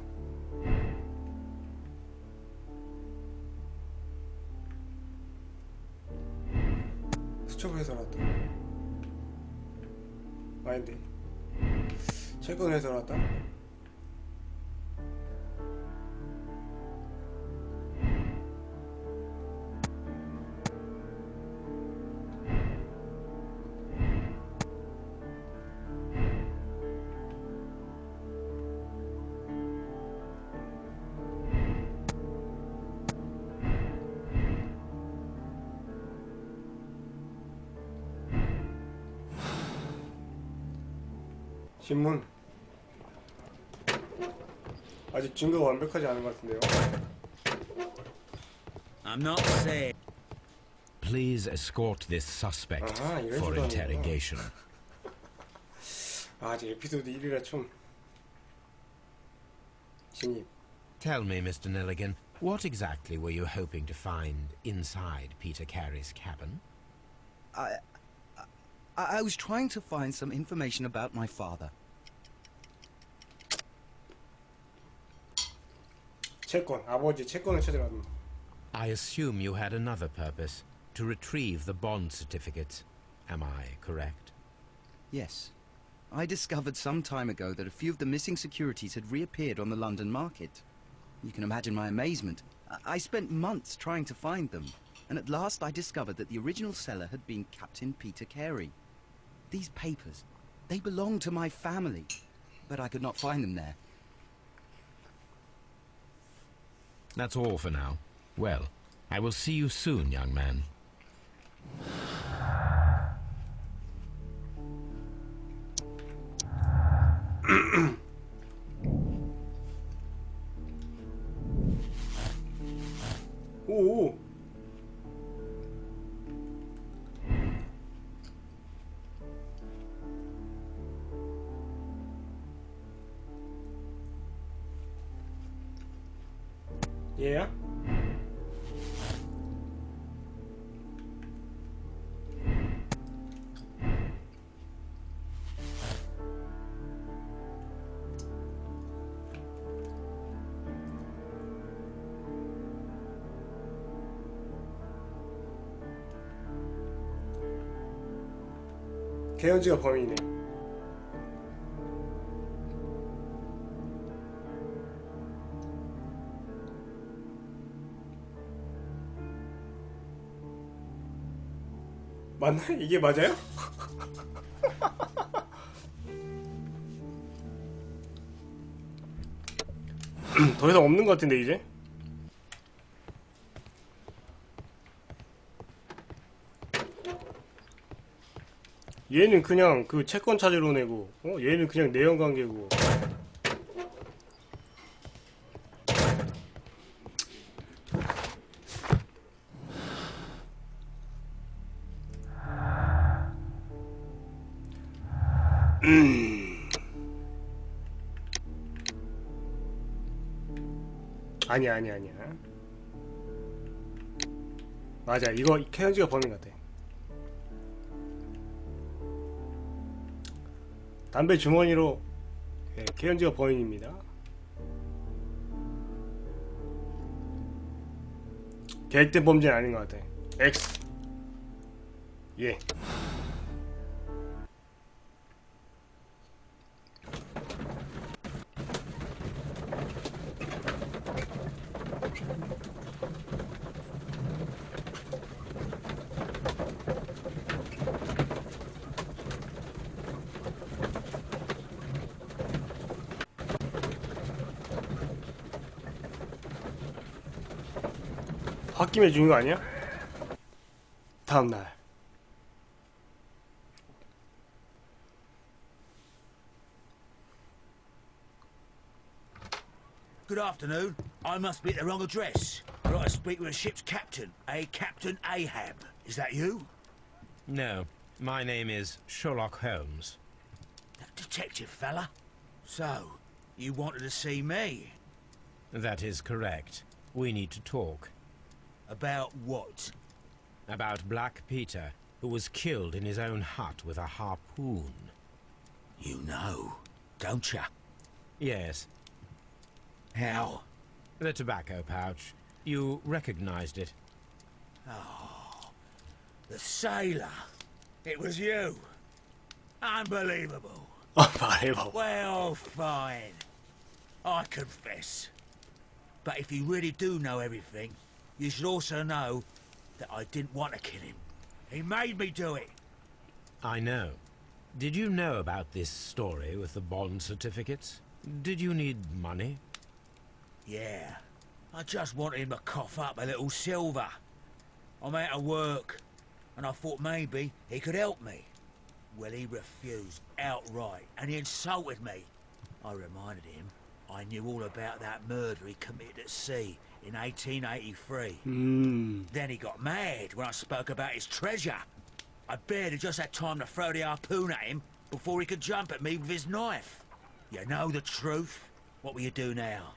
수첩에서 나왔다. 아닌데. 채권에서 나왔다. 신문. 아직 증거가 완벽하지 않은 것 같은데요. I'm not saying. Please escort this suspect 아하, 이런 for 식으로 하는구나. interrogation. 아직 에피소드 1이라 좀 신입. Tell me, Mr. Nelligan, what exactly were you hoping to find inside Peter Carey's cabin? I was trying to find some information about my father. 채권, 아버지 채권을 찾으라는. I assume you had another purpose, to retrieve the bond certificates. Am I correct? Yes. I discovered some time ago that a few of the missing securities had reappeared on the London market. You can imagine my amazement. I spent months trying to find them, and at last I discovered that the original seller had been Captain Peter Carey. These papers, they belonged to my family, but I could not find them there. That's all for now. Well, I will see you soon, young man. 오. 얘야? 개연지가 범인이네. 맞나? 이게 맞아요? 더 이상 없는 것 같은데 이제? 얘는 그냥 그 채권 찾으러 내고, 얘는 그냥 내연 관계고. 아니야. 맞아, 이거 케현지가 범인 같아. 담배 주머니로. 네, 케현지가 범인입니다. 계획된 범죄는 아닌 것 같아. X. 예. 홧김에 주는 거 아니야? 다음날. Good afternoon. I must be at the wrong address. I'd like to speak with a ship's captain, a Captain Ahab. Is that you? No, my name is Sherlock Holmes. That detective fella? So, you wanted to see me? That is correct. We need to talk. About what? About Black Peter, who was killed in his own hut with a harpoon. You know, don't you? Yes. How? The tobacco pouch. You recognized it. Oh, the sailor. It was you. Unbelievable. Unbelievable. Well, fine. I confess. But if you really do know everything, you should also know that I didn't want to kill him. He made me do it. I know. Did you know about this story with the bond certificates? Did you need money? Yeah. I just wanted him to cough up a little silver. I'm out of work, and I thought maybe he could help me. Well, he refused outright, and he insulted me. I reminded him I knew all about that murder he committed at sea in 1883. Then he got mad when I spoke about his treasure. I barely just had time to throw the harpoon at him before he could jump at me with his knife. You know the truth. What will you do now?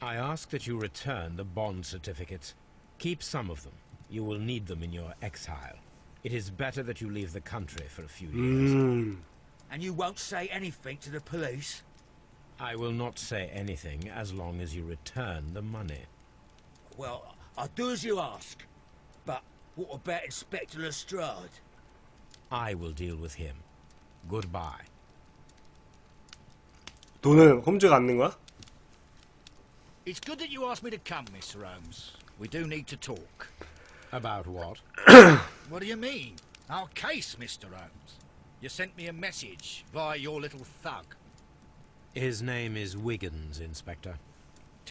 I ask that you return the bond certificates. Keep some of them. You will need them in your exile. It is better that you leave the country for a few years. And you won't say anything to the police? I will not say anything as long as you return the money. Well, I'll do as you ask. But what about Inspector Lestrade? I will deal with him. Goodbye. 돈을 홈즈가 안 낸 거야? It's good that you asked me to come, Mr. Holmes. We do need to talk. About what? What do you mean? Our case, Mr. Holmes. You sent me a message via your little thug. His name is Wiggins, Inspector.